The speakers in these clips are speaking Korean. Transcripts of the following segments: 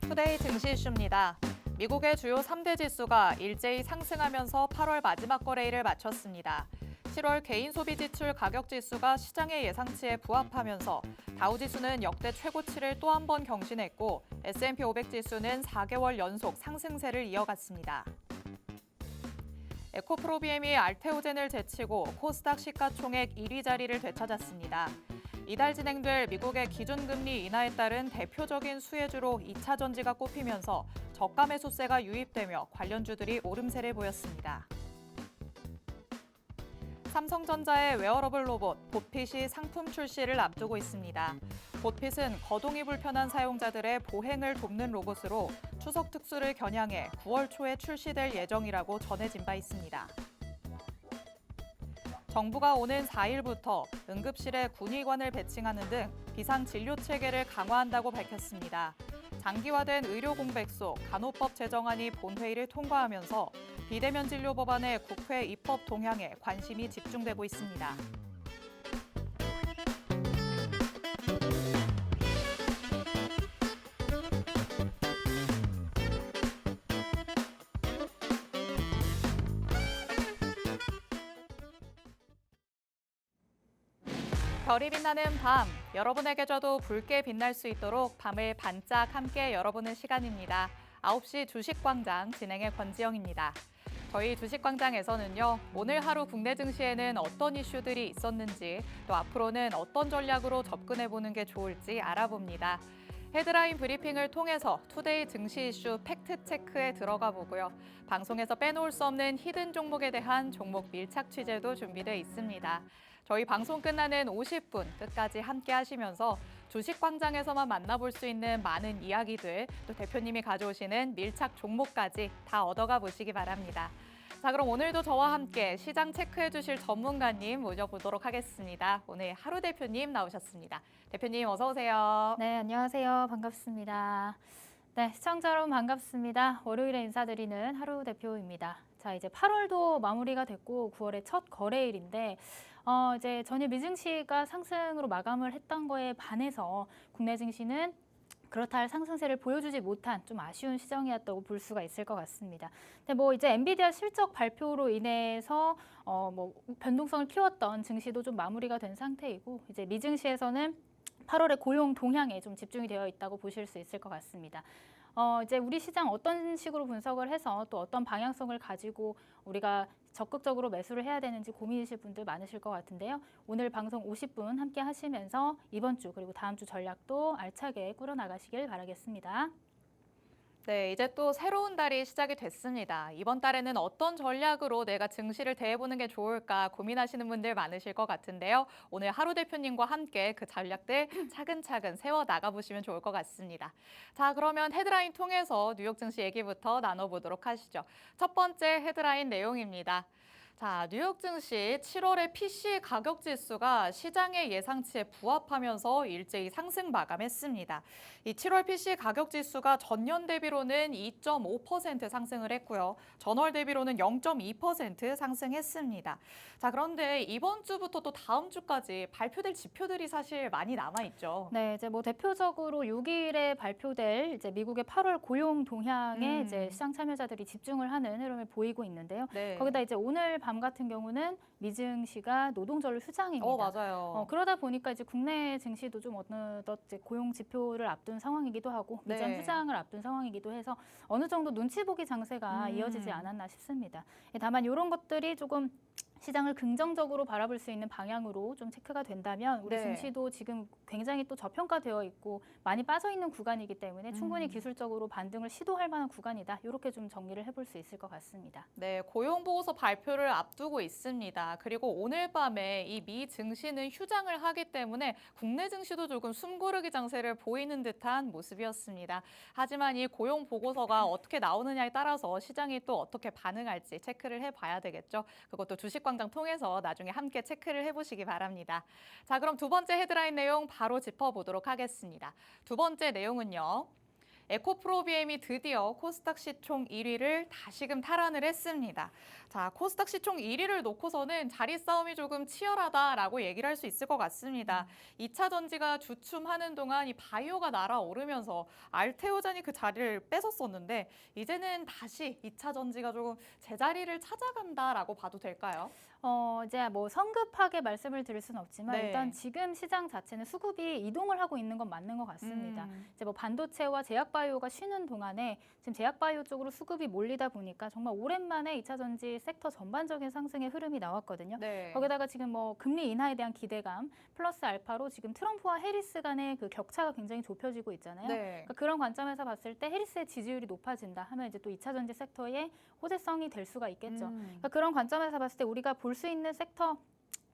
투데이 증시 이슈입니다. 미국의 주요 3대 지수가 일제히 상승하면서 8월 마지막 거래일을 마쳤습니다. 7월 개인 소비 지출 가격 지수가 시장의 예상치에 부합하면서 다우지수는 역대 최고치를 또 한 번 경신했고 S&P 500 지수는 4개월 연속 상승세를 이어갔습니다. 에코프로비엠이 알테오젠을 제치고 코스닥 시가총액 1위 자리를 되찾았습니다. 이달 진행될 미국의 기준금리 인하에 따른 대표적인 수혜주로 2차 전지가 꼽히면서 저가 매수세가 유입되며 관련주들이 오름세를 보였습니다. 삼성전자의 웨어러블 로봇 봇핏이 상품 출시를 앞두고 있습니다. 봇핏은 거동이 불편한 사용자들의 보행을 돕는 로봇으로 추석 특수를 겨냥해 9월 초에 출시될 예정이라고 전해진 바 있습니다. 정부가 오는 4일부터 응급실에 군의관을 배칭하는 등 비상진료 체계를 강화한다고 밝혔습니다. 장기화된 의료 공백 속 간호법 제정안이 본회의를 통과하면서 비대면 진료 법안의 국회 입법 동향에 관심이 집중되고 있습니다. 별이 빛나는 밤, 여러분에게져도 붉게 빛날 수 있도록 밤을 반짝 함께 열어보는 시간입니다. 9시 주식광장 진행의 권지영입니다. 저희 주식광장에서는요, 오늘 하루 국내 증시에는 어떤 이슈들이 있었는지, 또 앞으로는 어떤 전략으로 접근해보는 게 좋을지 알아봅니다. 헤드라인 브리핑을 통해서 투데이 증시 이슈 팩트체크에 들어가 보고요. 방송에서 빼놓을 수 없는 히든 종목에 대한 종목 밀착 취재도 준비되어 있습니다. 저희 방송 끝나는 50분 끝까지 함께 하시면서 주식광장에서만 만나볼 수 있는 많은 이야기들, 또 대표님이 가져오시는 밀착 종목까지 다 얻어가 보시기 바랍니다. 자, 그럼 오늘도 저와 함께 시장 체크해 주실 전문가님 모셔보도록 하겠습니다. 오늘 하루 대표님 나오셨습니다. 대표님 어서 오세요. 네, 안녕하세요. 반갑습니다. 네, 시청자 여러분 반갑습니다. 월요일에 인사드리는 하루 대표입니다. 자, 이제 8월도 마무리가 됐고 9월의 첫 거래일인데 이제 전일 미증시가 상승으로 마감을 했던 거에 반해서 국내 증시는 그렇다 할 상승세를 보여주지 못한 좀 아쉬운 시장이었다고 볼 수가 있을 것 같습니다. 근데 뭐 이제 엔비디아 실적 발표로 인해서 변동성을 키웠던 증시도 좀 마무리가 된 상태이고 이제 미증시에서는 8월의 고용 동향에 좀 집중이 되어 있다고 보실 수 있을 것 같습니다. 이제 우리 시장 어떤 식으로 분석을 해서 또 어떤 방향성을 가지고 우리가 적극적으로 매수를 해야 되는지 고민이실 분들 많으실 것 같은데요. 오늘 방송 50분 함께 하시면서 이번 주 그리고 다음 주 전략도 알차게 꾸려나가시길 바라겠습니다. 네, 이제 또 새로운 달이 시작이 됐습니다. 이번 달에는 어떤 전략으로 내가 증시를 대해보는 게 좋을까 고민하시는 분들 많으실 것 같은데요. 오늘 하루 대표님과 함께 그 전략들 차근차근 세워 나가보시면 좋을 것 같습니다. 자, 그러면 헤드라인 통해서 뉴욕 증시 얘기부터 나눠보도록 하시죠. 첫 번째 헤드라인 내용입니다. 자, 뉴욕 증시 7월의 PC 가격 지수가 시장의 예상치에 부합하면서 일제히 상승 마감했습니다. 이 7월 PC 가격 지수가 전년 대비로는 2.5% 상승을 했고요. 전월 대비로는 0.2% 상승했습니다. 자, 그런데 이번 주부터 또 다음 주까지 발표될 지표들이 사실 많이 남아 있죠. 네, 이제 뭐 대표적으로 6일에 발표될 이제 미국의 8월 고용 동향에 이제 시장 참여자들이 집중을 하는 흐름을 보이고 있는데요. 네. 거기다 이제 오늘 밤 같은 경우는 미증시가 노동절 휴장입니다. 맞아요. 그러다 보니까 이제 국내 증시도 좀 어느덧 이제 고용 지표를 앞둔 상황이기도 하고 미장 네. 휴장을 앞둔 상황이기도 해서 어느 정도 눈치 보기 장세가 이어지지 않았나 싶습니다. 다만 이런 것들이 조금 시장을 긍정적으로 바라볼 수 있는 방향으로 좀 체크가 된다면 우리 네. 증시도 지금 굉장히 또 저평가되어 있고 많이 빠져 있는 구간이기 때문에 충분히 기술적으로 반등을 시도할 만한 구간이다. 이렇게 좀 정리를 해볼 수 있을 것 같습니다. 네, 고용보고서 발표를 앞두고 있습니다. 그리고 오늘 밤에 이 미 증시는 휴장을 하기 때문에 국내 증시도 조금 숨고르기 장세를 보이는 듯한 모습이었습니다. 하지만 이 고용보고서가 어떻게 나오느냐에 따라서 시장이 또 어떻게 반응할지 체크를 해봐야 되겠죠. 그것도 주식광장 통해서 나중에 함께 체크를 해보시기 바랍니다. 자, 그럼 두 번째 헤드라인 내용 바로 짚어보도록 하겠습니다. 두 번째 내용은요. 에코프로비엠이 드디어 코스닥 시총 1위를 다시금 탈환을 했습니다. 자, 코스닥 시총 1위를 놓고서는 자리 싸움이 조금 치열하다라고 얘기를 할 수 있을 것 같습니다. 2차 전지가 주춤하는 동안 이 바이오가 날아오르면서 알테오젠이 그 자리를 뺏었었는데 이제는 다시 2차 전지가 조금 제자리를 찾아간다라고 봐도 될까요? 이제 뭐 성급하게 말씀을 드릴 수는 없지만 네. 일단 지금 시장 자체는 수급이 이동을 하고 있는 건 맞는 것 같습니다. 이제 뭐 반도체와 제약바이오가 쉬는 동안에 지금 제약바이오 쪽으로 수급이 몰리다 보니까 정말 오랜만에 2차 전지 섹터 전반적인 상승의 흐름이 나왔거든요. 네. 거기다가 지금 뭐 금리 인하에 대한 기대감 플러스 알파로 지금 트럼프와 해리스 간의 그 격차가 굉장히 좁혀지고 있잖아요. 네. 그러니까 그런 관점에서 봤을 때 해리스의 지지율이 높아진다 하면 이제 또 2차 전지 섹터의 호재성이 될 수가 있겠죠. 그러니까 그런 관점에서 봤을 때 우리가 볼 수 있는 섹터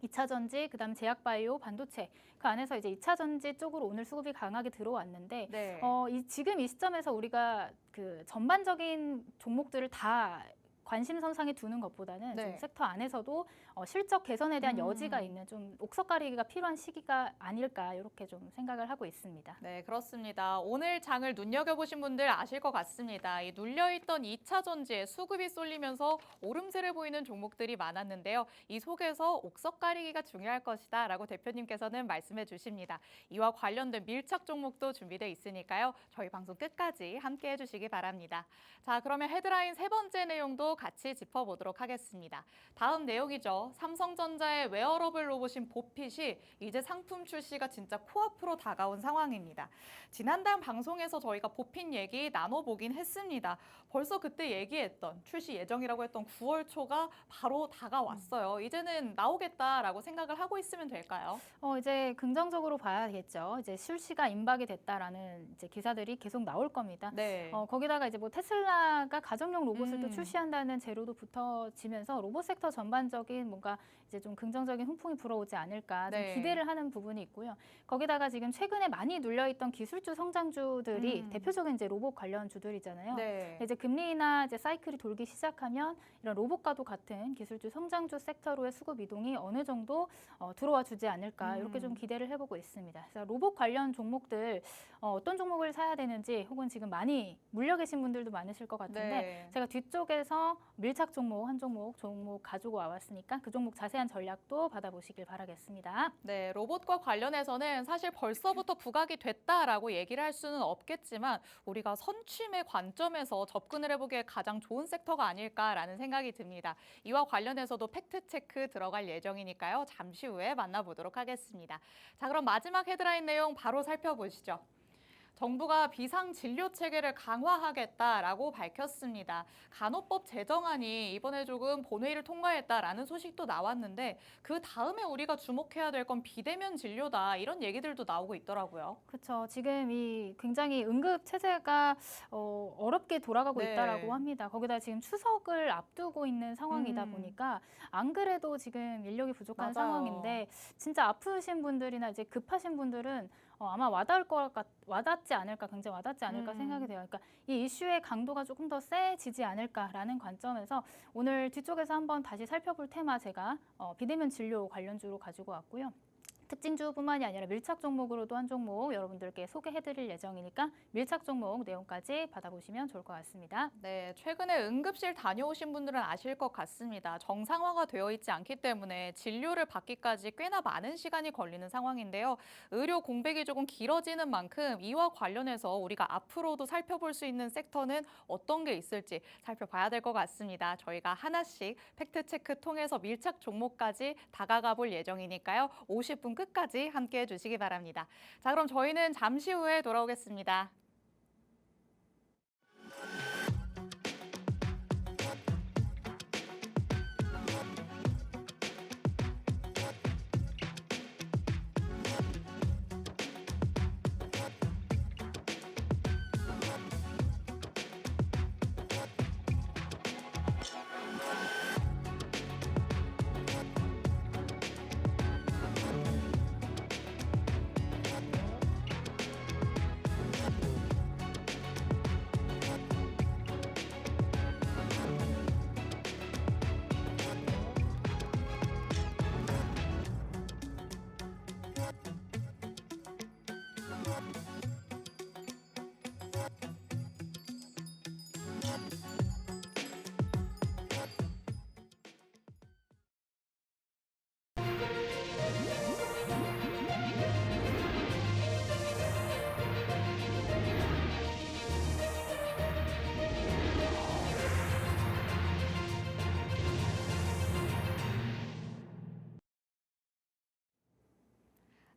2차 전지, 그다음 제약바이오, 반도체 그 안에서 이제 2차 전지 쪽으로 오늘 수급이 강하게 들어왔는데 네. 지금 이 시점에서 우리가 그 전반적인 종목들을 다 관심선상에 두는 것보다는 네. 좀 섹터 안에서도 실적 개선에 대한 여지가 있는 좀 옥석 가리기가 필요한 시기가 아닐까 이렇게 좀 생각을 하고 있습니다. 네, 그렇습니다. 오늘 장을 눈여겨보신 분들 아실 것 같습니다. 이 눌려있던 2차 전지에 수급이 쏠리면서 오름세를 보이는 종목들이 많았는데요. 이 속에서 옥석 가리기가 중요할 것이다 라고 대표님께서는 말씀해 주십니다. 이와 관련된 밀착 종목도 준비되어 있으니까요. 저희 방송 끝까지 함께해 주시기 바랍니다. 자, 그러면 헤드라인 세 번째 내용도 같이 짚어보도록 하겠습니다. 다음 내용이죠. 삼성전자의 웨어러블 로봇인 보핏이 이제 상품 출시가 진짜 코앞으로 다가온 상황입니다. 지난달 방송에서 저희가 보핏 얘기 나눠보긴 했습니다. 벌써 그때 얘기했던 출시 예정이라고 했던 9월 초가 바로 다가왔어요. 이제는 나오겠다라고 생각을 하고 있으면 될까요? 이제 긍정적으로 봐야겠죠. 이제 출시가 임박이 됐다라는 이제 기사들이 계속 나올 겁니다. 네. 거기다가 이제 뭐 테슬라가 가정용 로봇을 또 출시한다는 재료도 붙어지면서 로봇 섹터 전반적인 뭔가 이제 좀 긍정적인 훈풍이 불어오지 않을까 좀 네. 기대를 하는 부분이 있고요. 거기다가 지금 최근에 많이 눌려있던 기술주 성장주들이 대표적인 이제 로봇 관련 주들이잖아요. 네. 이제 금리나 이제 사이클이 돌기 시작하면 이런 로봇과도 같은 기술주 성장주 섹터로의 수급 이동이 어느 정도 들어와 주지 않을까 이렇게 좀 기대를 해보고 있습니다. 그래서 로봇 관련 종목들 어떤 종목을 사야 되는지 혹은 지금 많이 물려 계신 분들도 많으실 것 같은데 네. 제가 뒤쪽에서 밀착 종목 한 종목 가지고 와왔으니까 그 종목 자세한 전략도 받아보시길 바라겠습니다. 네, 로봇과 관련해서는 사실 벌써부터 부각이 됐다라고 얘기를 할 수는 없겠지만 우리가 선취의 관점에서 접근을 해보기에 가장 좋은 섹터가 아닐까라는 생각이 듭니다. 이와 관련해서도 팩트체크 들어갈 예정이니까요. 잠시 후에 만나보도록 하겠습니다. 자, 그럼 마지막 헤드라인 내용 바로 살펴보시죠. 정부가 비상진료 체계를 강화하겠다라고 밝혔습니다. 간호법 제정안이 이번에 조금 본회의를 통과했다라는 소식도 나왔는데 그 다음에 우리가 주목해야 될 건 비대면 진료다 이런 얘기들도 나오고 있더라고요. 그렇죠. 지금 이 굉장히 응급 체제가 어렵게 돌아가고 네. 있다라고 합니다. 거기다 지금 추석을 앞두고 있는 상황이다 보니까 안 그래도 지금 인력이 부족한 맞아요. 상황인데 진짜 아프신 분들이나 이제 급하신 분들은 아마 와닿지 않을까, 굉장히 와닿지 않을까 생각이 돼요. 그러니까 이 이슈의 강도가 조금 더 세지지 않을까라는 관점에서 오늘 뒤쪽에서 한번 다시 살펴볼 테마 제가 비대면 진료 관련주로 가지고 왔고요. 특징주뿐만이 아니라 밀착 종목으로도 한 종목 여러분들께 소개해드릴 예정이니까 밀착 종목 내용까지 받아보시면 좋을 것 같습니다. 네, 최근에 응급실 다녀오신 분들은 아실 것 같습니다. 정상화가 되어 있지 않기 때문에 진료를 받기까지 꽤나 많은 시간이 걸리는 상황인데요. 의료 공백이 조금 길어지는 만큼 이와 관련해서 우리가 앞으로도 살펴볼 수 있는 섹터는 어떤 게 있을지 살펴봐야 될 것 같습니다. 저희가 하나씩 팩트체크 통해서 밀착 종목까지 다가가 볼 예정이니까요. 50분 끝까지 함께해 주시기 바랍니다. 자, 그럼 저희는 잠시 후에 돌아오겠습니다.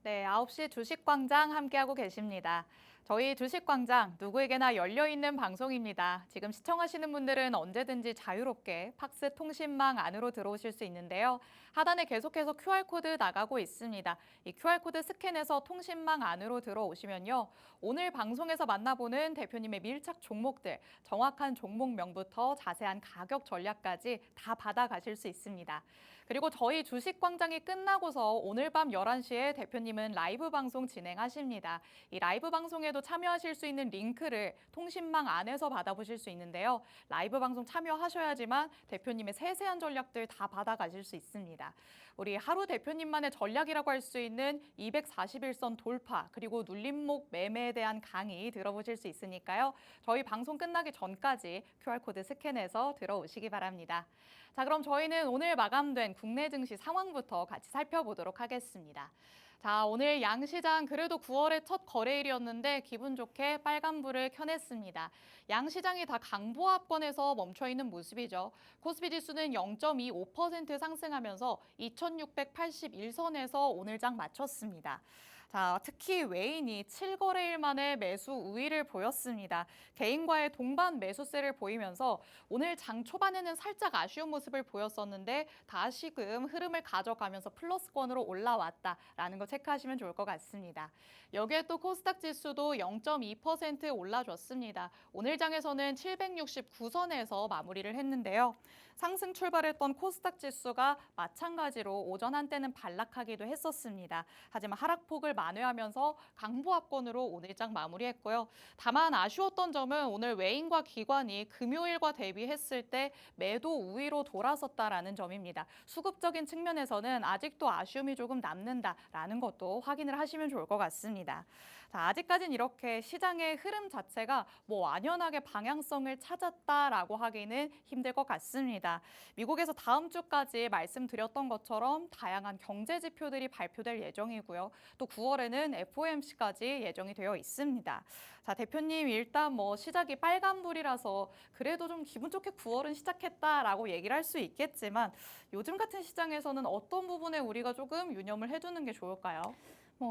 네, 9시 주식광장 함께하고 계십니다. 저희 주식광장 누구에게나 열려있는 방송입니다. 지금 시청하시는 분들은 언제든지 자유롭게 팍스 통신망 안으로 들어오실 수 있는데요. 하단에 계속해서 QR코드 나가고 있습니다. 이 QR코드 스캔해서 통신망 안으로 들어오시면요. 오늘 방송에서 만나보는 대표님의 밀착 종목들, 정확한 종목명부터 자세한 가격 전략까지 다 받아가실 수 있습니다. 그리고 저희 주식광장이 끝나고서 오늘 밤 11시에 대표님은 라이브 방송 진행하십니다. 이 라이브 방송에도 참여하실 수 있는 링크를 통신망 안에서 받아보실 수 있는데요. 라이브 방송 참여하셔야지만 대표님의 세세한 전략들 다 받아가실 수 있습니다. 우리 하루 대표님만의 전략이라고 할 수 있는 241선 돌파 그리고 눌림목 매매에 대한 강의 들어보실 수 있으니까요. 저희 방송 끝나기 전까지 QR코드 스캔해서 들어오시기 바랍니다. 자, 그럼 저희는 오늘 마감된 국내 증시 상황부터 같이 살펴보도록 하겠습니다. 자, 오늘 양시장 그래도 9월의 첫 거래일이었는데 기분 좋게 빨간불을 켜냈습니다. 양시장이 다 강보합권에서 멈춰있는 모습이죠. 코스피 지수는 0.25% 상승하면서 2681선에서 오늘 장 마쳤습니다. 자, 특히 외인이 7거래일 만에 매수 우위를 보였습니다. 개인과의 동반 매수세를 보이면서 오늘 장 초반에는 살짝 아쉬운 모습을 보였었는데 다시금 흐름을 가져가면서 플러스권으로 올라왔다라는 거 체크하시면 좋을 것 같습니다. 여기에 또 코스닥 지수도 0.2% 올라줬습니다. 오늘 장에서는 769선에서 마무리를 했는데요. 상승 출발했던 코스닥 지수가 마찬가지로 오전 한때는 반락하기도 했었습니다. 하지만 하락폭을 만회하면서 강보합권으로 오늘 장 마무리했고요. 다만 아쉬웠던 점은 오늘 외인과 기관이 금요일과 대비했을 때 매도 우위로 돌아섰다라는 점입니다. 수급적인 측면에서는 아직도 아쉬움이 조금 남는다라는 것도 확인을 하시면 좋을 것 같습니다. 자, 아직까지는 이렇게 시장의 흐름 자체가 완연하게 방향성을 찾았다라고 하기는 힘들 것 같습니다. 미국에서 다음 주까지 말씀드렸던 것처럼 다양한 경제 지표들이 발표될 예정이고요. 또 9월에는 FOMC까지 예정이 되어 있습니다. 자, 대표님 일단 시작이 빨간불이라서 그래도 좀 기분 좋게 9월은 시작했다라고 얘기를 할 수 있겠지만 요즘 같은 시장에서는 어떤 부분에 우리가 조금 유념을 해두는 게 좋을까요?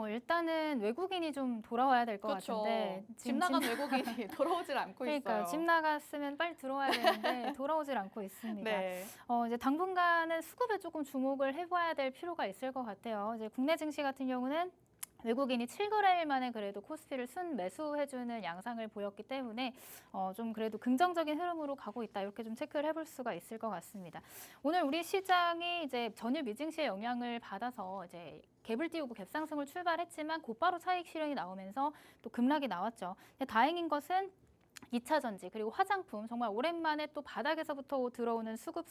일단은 외국인이 좀 돌아와야 될 것 그렇죠. 같은데 집 나간 외국인이 돌아오질 않고 그러니까요. 있어요. 집 나갔으면 빨리 들어와야 되는데 돌아오질 않고 있습니다. 네. 이제 당분간은 수급에 조금 주목을 해봐야 될 필요가 있을 것 같아요. 이제 국내 증시 같은 경우는 외국인이 7거래일 만에 그래도 코스피를 순매수해주는 양상을 보였기 때문에 좀 그래도 긍정적인 흐름으로 가고 있다 이렇게 좀 체크를 해볼 수가 있을 것 같습니다. 오늘 우리 시장이 이제 전일 미증시의 영향을 받아서 이제 갭을 띄우고 갭상승을 출발했지만 곧바로 차익 실현이 나오면서 또 급락이 나왔죠. 근데 다행인 것은 2차 전지 그리고 화장품 정말 오랜만에 또 바닥에서부터 들어오는 수급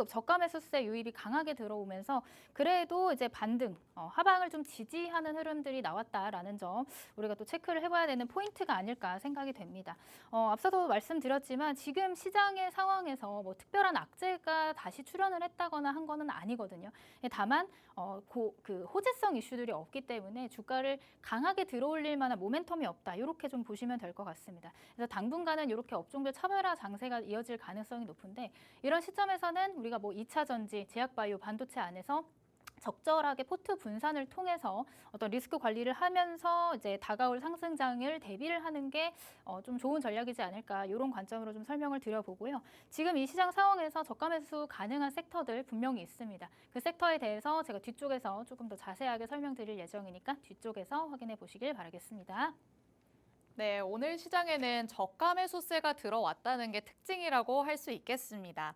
저가 매수세 유입이 강하게 들어오면서 그래도 이제 반등 하방을 좀 지지하는 흐름들이 나왔다라는 점 우리가 또 체크를 해봐야 되는 포인트가 아닐까 생각이 됩니다. 앞서도 말씀드렸지만 지금 시장의 상황에서 특별한 악재가 다시 출현을 했다거나 한 거는 아니거든요. 다만 그 호재성 이슈들이 없기 때문에 주가를 강하게 들어올릴 만한 모멘텀이 없다 이렇게 좀 보시면 될 것 같습니다. 그래서 당분간은 이렇게 업종별 차별화 장세가 이어질 가능성이 높은데 이런 시점에서는 우리가 2차 전지, 제약바이오, 반도체 안에서 적절하게 포트 분산을 통해서 어떤 리스크 관리를 하면서 이제 다가올 상승장을 대비를 하는 게 좀 좋은 전략이지 않을까 이런 관점으로 좀 설명을 드려보고요. 지금 이 시장 상황에서 저가 매수 가능한 섹터들 분명히 있습니다. 그 섹터에 대해서 제가 뒤쪽에서 조금 더 자세하게 설명드릴 예정이니까 뒤쪽에서 확인해 보시길 바라겠습니다. 네, 오늘 시장에는 저가 매수세가 들어왔다는 게 특징이라고 할 수 있겠습니다.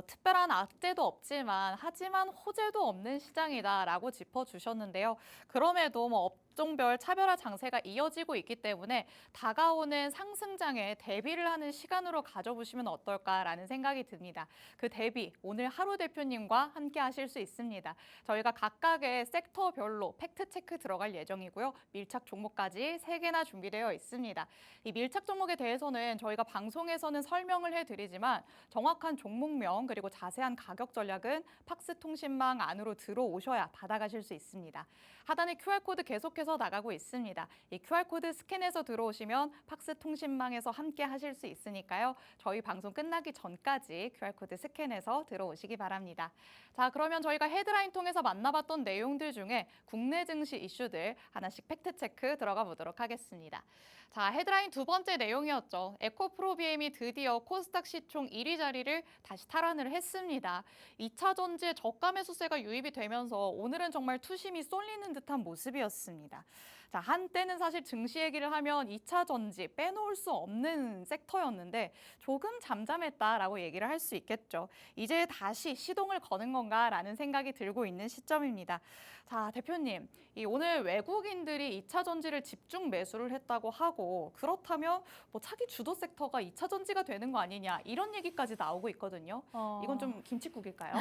특별한 악재도 없지만 하지만 호재도 없는 시장이다라고 짚어주셨는데요. 그럼에도 업종별 차별화 장세가 이어지고 있기 때문에 다가오는 상승장에 대비를 하는 시간으로 가져보시면 어떨까라는 생각이 듭니다. 그 대비 오늘 하루 대표님과 함께 하실 수 있습니다. 저희가 각각의 섹터별로 팩트체크 들어갈 예정이고요. 밀착 종목까지 3개나 준비되어 있습니다. 있습니다. 이 밀착 종목에 대해서는 저희가 방송에서는 설명을 해드리지만 정확한 종목명 그리고 자세한 가격 전략은 팍스통신망 안으로 들어오셔야 받아가실 수 있습니다. 하단에 QR코드 계속해서 나가고 있습니다. 이 QR코드 스캔해서 들어오시면 팍스통신망에서 함께 하실 수 있으니까요. 저희 방송 끝나기 전까지 QR코드 스캔해서 들어오시기 바랍니다. 자, 그러면 저희가 헤드라인 통해서 만나봤던 내용들 중에 국내 증시 이슈들 하나씩 팩트체크 들어가 보도록 하겠습니다. 자, 헤드라인 두 번째 내용이었죠. 에코프로비엠이 드디어 코스닥 시총 1위 자리를 다시 탈환을 했습니다. 2차 전지에 저가 매수세가 유입이 되면서 오늘은 정말 투심이 쏠리는 듯한 모습이었습니다. 자, 한때는 사실 증시 얘기를 하면 2차 전지 빼놓을 수 없는 섹터였는데 조금 잠잠했다라고 얘기를 할 수 있겠죠. 이제 다시 시동을 거는 건가라는 생각이 들고 있는 시점입니다. 자, 대표님, 오늘 외국인들이 2차 전지를 집중 매수를 했다고 하고 그렇다면 뭐 차기 주도 섹터가 2차 전지가 되는 거 아니냐 이런 얘기까지 나오고 있거든요. 이건 좀 김칫국일까요?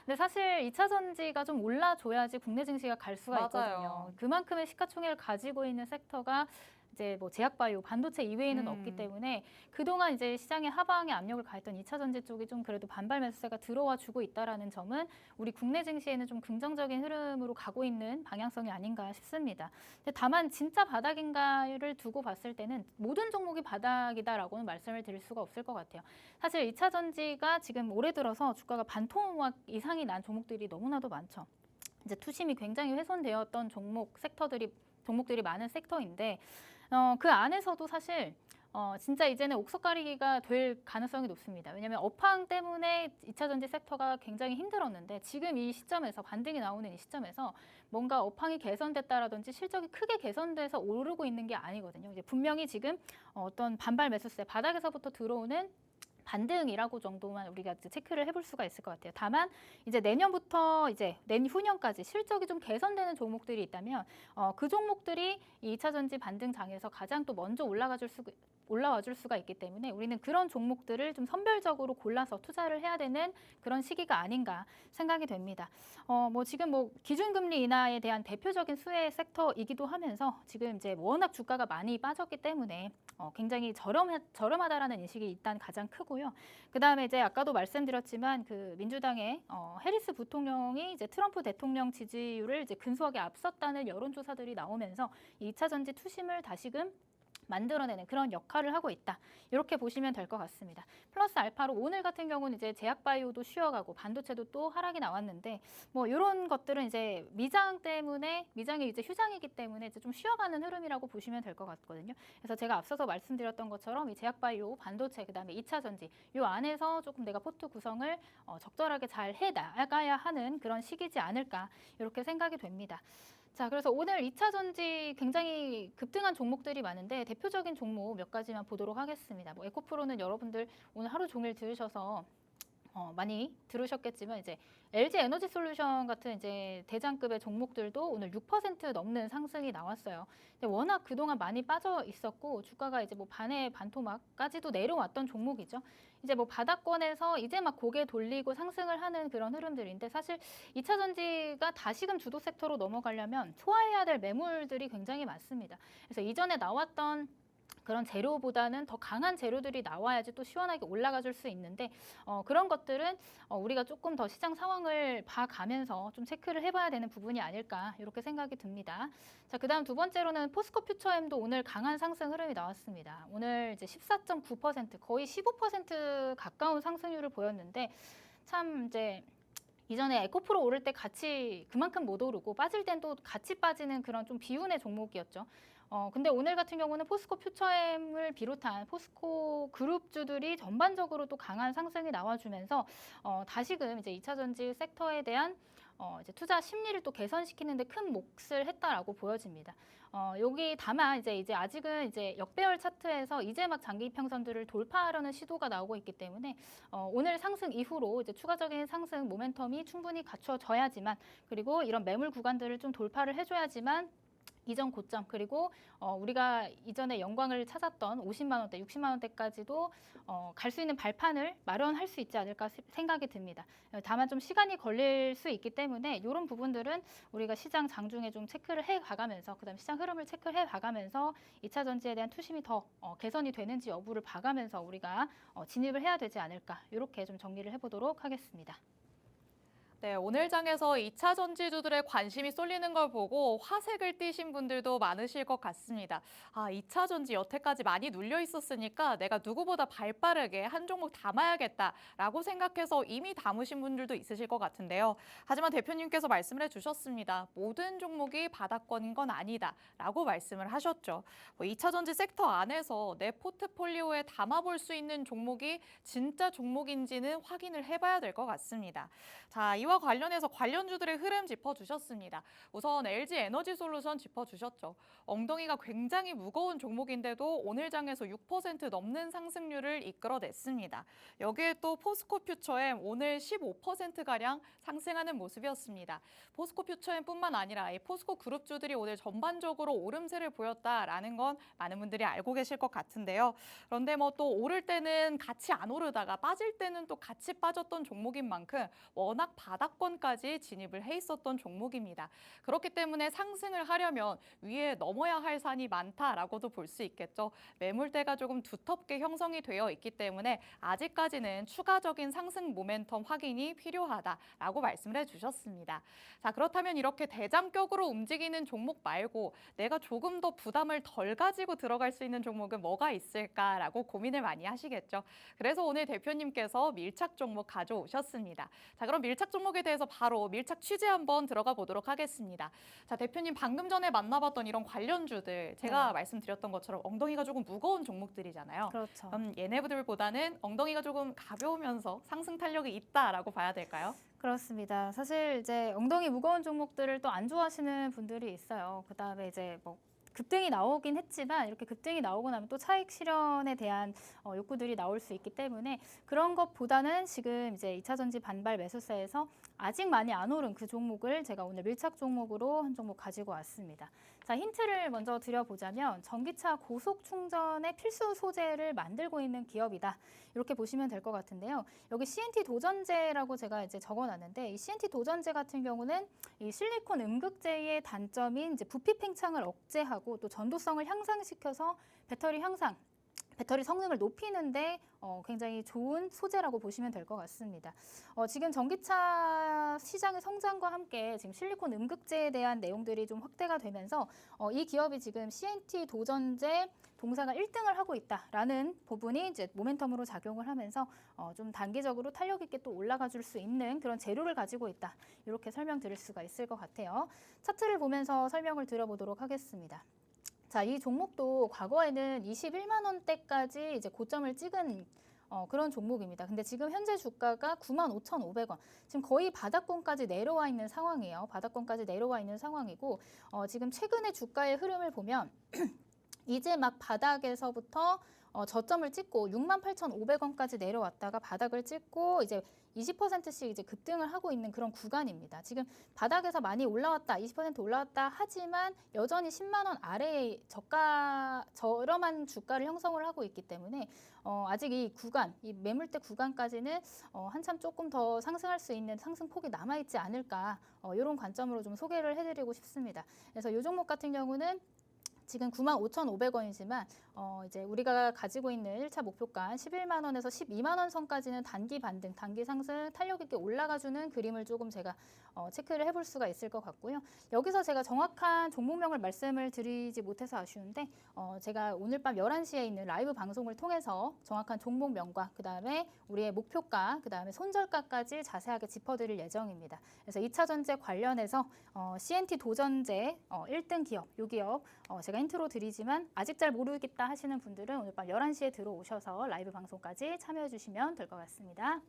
근데 사실 2차 전지가 좀 올라줘야지 국내 증시가 갈 수가 맞아요. 있거든요. 그만큼의 시가총액을 가지고 있는 섹터가 이제 뭐 제약바이오, 반도체 이외에는 없기 때문에 그동안 이제 시장의 하방에 압력을 가했던 2차 전지 쪽이 좀 그래도 반발 매수세가 들어와 주고 있다라는 점은 우리 국내 증시에는 좀 긍정적인 흐름으로 가고 있는 방향성이 아닌가 싶습니다. 근데 다만 진짜 바닥인가를 두고 봤을 때는 모든 종목이 바닥이다라고는 말씀을 드릴 수가 없을 것 같아요. 사실 2차 전지가 지금 올해 들어서 주가가 반토막 이상이 난 종목들이 너무나도 많죠. 이제 투심이 굉장히 훼손되었던 종목들이 많은 섹터인데 그 안에서도 사실 진짜 이제는 옥석 가리기가 될 가능성이 높습니다. 왜냐하면 업황 때문에 2차 전지 섹터가 굉장히 힘들었는데 지금 이 시점에서 반등이 나오는 이 시점에서 뭔가 업황이 개선됐다라든지 실적이 크게 개선돼서 오르고 있는 게 아니거든요. 이제 분명히 지금 어떤 반발 매수세 바닥에서부터 들어오는 반등이라고 정도만 우리가 이제 체크를 해볼 수가 있을 것 같아요. 다만 이제 내년부터 이제 내후년까지 실적이 좀 개선되는 종목들이 있다면 그 종목들이 이 2차 전지 반등장에서 가장 또 먼저 올라와 줄 수가 있기 때문에 우리는 그런 종목들을 좀 선별적으로 골라서 투자를 해야 되는 그런 시기가 아닌가 생각이 됩니다. 뭐 지금 뭐 기준금리 인하에 대한 대표적인 수혜 섹터이기도 하면서 지금 이제 워낙 주가가 많이 빠졌기 때문에 굉장히 저렴하다라는 인식이 일단 가장 크고요. 그 다음에 이제 아까도 말씀드렸지만 그 민주당의 해리스 부통령이 이제 트럼프 대통령 지지율을 이제 근소하게 앞섰다는 여론조사들이 나오면서 2차 전지 투심을 다시금 만들어내는 그런 역할을 하고 있다. 이렇게 보시면 될 것 같습니다. 플러스 알파로 오늘 같은 경우는 이제 제약바이오도 쉬어가고 반도체도 또 하락이 나왔는데 뭐 이런 것들은 이제 미장이 이제 휴장이기 때문에 이제 좀 쉬어가는 흐름이라고 보시면 될 것 같거든요. 그래서 제가 앞서서 말씀드렸던 것처럼 이 제약바이오, 반도체, 그다음에 2차 전지 이 안에서 조금 내가 포트 구성을 적절하게 잘 해나가야 하는 그런 시기지 않을까 이렇게 생각이 됩니다. 자, 그래서 오늘 2차 전지 굉장히 급등한 종목들이 많은데 대표적인 종목 몇 가지만 보도록 하겠습니다. 뭐 에코프로는 여러분들 오늘 하루 종일 들으셔서 많이 들으셨겠지만 이제 LG 에너지 솔루션 같은 이제 대장급의 종목들도 오늘 6% 넘는 상승이 나왔어요. 근데 워낙 그동안 많이 빠져 있었고 주가가 이제 뭐 반토막까지도 내려왔던 종목이죠. 이제 뭐 바닥권에서 이제 막 고개 돌리고 상승을 하는 그런 흐름들인데 사실 2차 전지가 다시금 주도 섹터로 넘어가려면 소화해야 될 매물들이 굉장히 많습니다. 그래서 이전에 나왔던 그런 재료보다는 더 강한 재료들이 나와야지 또 시원하게 올라가 줄 수 있는데 그런 것들은 우리가 조금 더 시장 상황을 봐가면서 좀 체크를 해봐야 되는 부분이 아닐까 이렇게 생각이 듭니다. 자, 그다음 두 번째로는 포스코 퓨처엠도 오늘 강한 상승 흐름이 나왔습니다. 오늘 이제 14.9% 거의 15% 가까운 상승률을 보였는데 참 이제 이전에 에코프로 오를 때 같이 그만큼 못 오르고 빠질 땐 또 같이 빠지는 그런 좀 비운의 종목이었죠. 근데 오늘 같은 경우는 포스코 퓨처엠을 비롯한 포스코 그룹주들이 전반적으로 또 강한 상승이 나와주면서 다시금 이제 2차 전지 섹터에 대한 이제 투자 심리를 또 개선시키는데 큰 몫을 했다라고 보여집니다. 여기 다만 이제 아직은 이제 역배열 차트에서 이제 막 장기 이평선들을 돌파하려는 시도가 나오고 있기 때문에 오늘 상승 이후로 이제 추가적인 상승 모멘텀이 충분히 갖춰져야지만 그리고 이런 매물 구간들을 좀 돌파를 해줘야지만 이전 고점 그리고 우리가 이전에 영광을 찾았던 50만 원대, 60만 원대까지도 갈 수 있는 발판을 마련할 수 있지 않을까 생각이 듭니다. 다만 좀 시간이 걸릴 수 있기 때문에 이런 부분들은 우리가 시장 장중에 좀 체크를 해 가가면서 그다음 시장 흐름을 체크해 가가면서 2차 전지에 대한 투심이 더 개선이 되는지 여부를 봐가면서 우리가 진입을 해야 되지 않을까 이렇게 좀 정리를 해보도록 하겠습니다. 네, 오늘 장에서 2차 전지주들의 관심이 쏠리는 걸 보고 화색을 띠신 분들도 많으실 것 같습니다. 2차 전지 여태까지 많이 눌려 있었으니까 내가 누구보다 발빠르게 한 종목 담아야겠다라고 생각해서 이미 담으신 분들도 있으실 것 같은데요. 하지만 대표님께서 말씀을 해주셨습니다. 모든 종목이 바닥권인 건 아니다라고 말씀을 하셨죠. 2차 전지 섹터 안에서 내 포트폴리오에 담아볼 수 있는 종목이 진짜 종목인지는 확인을 해봐야 될 것 같습니다. 자, 이와 관련해서 관련주들의 흐름 짚어주셨습니다. 우선 LG 에너지 솔루션 짚어주셨죠. 엉덩이가 굉장히 무거운 종목인데도 오늘 장에서 6% 넘는 상승률을 이끌어냈습니다. 여기에 또 포스코 퓨처엠 오늘 15%가량 상승하는 모습이었습니다. 포스코 퓨처엠뿐만 아니라 이 포스코 그룹주들이 오늘 전반적으로 오름세를 보였다라는 건 많은 분들이 알고 계실 것 같은데요. 그런데 뭐 또 오를 때는 같이 안 오르다가 빠질 때는 또 같이 빠졌던 종목인 만큼 워낙 바닥권까지 진입을 해 있었던 종목입니다. 그렇기 때문에 상승을 하려면 위에 넘어야 할 산이 많다라고도 볼 수 있겠죠. 매물대가 조금 두텁게 형성이 되어 있기 때문에 아직까지는 추가적인 상승 모멘텀 확인이 필요하다라고 말씀을 해주셨습니다. 자, 그렇다면 이렇게 대장격으로 움직이는 종목 말고 내가 조금 더 부담을 덜 가지고 들어갈 수 있는 종목은 뭐가 있을까라고 고민을 많이 하시겠죠. 그래서 오늘 대표님께서 밀착 종목 가져오셨습니다. 자, 그럼 밀착 종목에 대해서 바로 밀착 취재 한번 들어가 보도록 하겠습니다. 자, 대표님 방금 전에 만나봤던 이런 관련주들 제가 말씀드렸던 것처럼 엉덩이가 조금 무거운 종목들이잖아요. 그렇죠. 그럼 얘네들보다는 엉덩이가 조금 가벼우면서 상승 탄력이 있다라고 봐야 될까요? 그렇습니다. 사실 이제 엉덩이 무거운 종목들을 또 안 좋아하시는 분들이 있어요. 그다음에 이제 뭐 급등이 나오긴 했지만 이렇게 급등이 나오고 나면 또 차익 실현에 대한 욕구들이 나올 수 있기 때문에 그런 것보다는 지금 이제 2차 전지 반발 매수세에서 아직 많이 안 오른 그 종목을 제가 오늘 밀착 종목으로 한 종목 가지고 왔습니다. 자, 힌트를 먼저 드려보자면 전기차 고속 충전의 필수 소재를 만들고 있는 기업이다. 이렇게 보시면 될 것 같은데요. 여기 CNT 도전제라고 제가 이제 적어놨는데 이 CNT 도전제 같은 경우는 이 실리콘 음극재의 단점인 이제 부피 팽창을 억제하고 또 전도성을 향상시켜서 배터리 성능을 높이는데 굉장히 좋은 소재라고 보시면 될 것 같습니다. 지금 전기차 시장의 성장과 함께 지금 실리콘 음극재에 대한 내용들이 좀 확대가 되면서 이 기업이 지금 CNT 도전제 동사가 1등을 하고 있다라는 부분이 이제 모멘텀으로 작용을 하면서 좀 단기적으로 탄력 있게 또 올라가 줄 수 있는 그런 재료를 가지고 있다. 이렇게 설명드릴 수가 있을 것 같아요. 차트를 보면서 설명을 드려보도록 하겠습니다. 자, 이 종목도 과거에는 21만 원대까지 이제 고점을 찍은 그런 종목입니다. 근데 지금 현재 주가가 95,500원. 지금 거의 바닥권까지 내려와 있는 상황이에요. 바닥권까지 내려와 있는 상황이고 지금 최근의 주가의 흐름을 보면 이제 막 바닥에서부터 저점을 찍고 68,500원까지 내려왔다가 바닥을 찍고 이제 20%씩 이제 급등을 하고 있는 그런 구간입니다. 지금 바닥에서 많이 올라왔다, 20% 올라왔다 하지만 여전히 10만 원 아래의 저렴한 주가를 형성을 하고 있기 때문에 아직 이 구간, 이 매물대 구간까지는 한참 조금 더 상승할 수 있는 상승폭이 남아있지 않을까 이런 관점으로 좀 소개를 해드리고 싶습니다. 그래서 이 종목 같은 경우는 지금 95,500원이지만 이제 우리가 가지고 있는 1차 목표가 11만 원에서 12만 원 선까지는 단기 반등, 단기 상승, 탄력 있게 올라가주는 그림을 조금 제가 체크를 해볼 수가 있을 것 같고요. 여기서 제가 정확한 종목명을 말씀을 드리지 못해서 아쉬운데 제가 오늘 밤 11시에 있는 라이브 방송을 통해서 정확한 종목명과 그다음에 우리의 목표가, 그다음에 손절가까지 자세하게 짚어드릴 예정입니다. 그래서 2차 전지 관련해서 CNT 도전제 1등 기업, 이 기업 제가 힌트로 드리지만 아직 잘 모르겠다 하시는 분들은 오늘 밤 11시에 들어오셔서 라이브 방송까지 참여해 주시면 될 것 같습니다.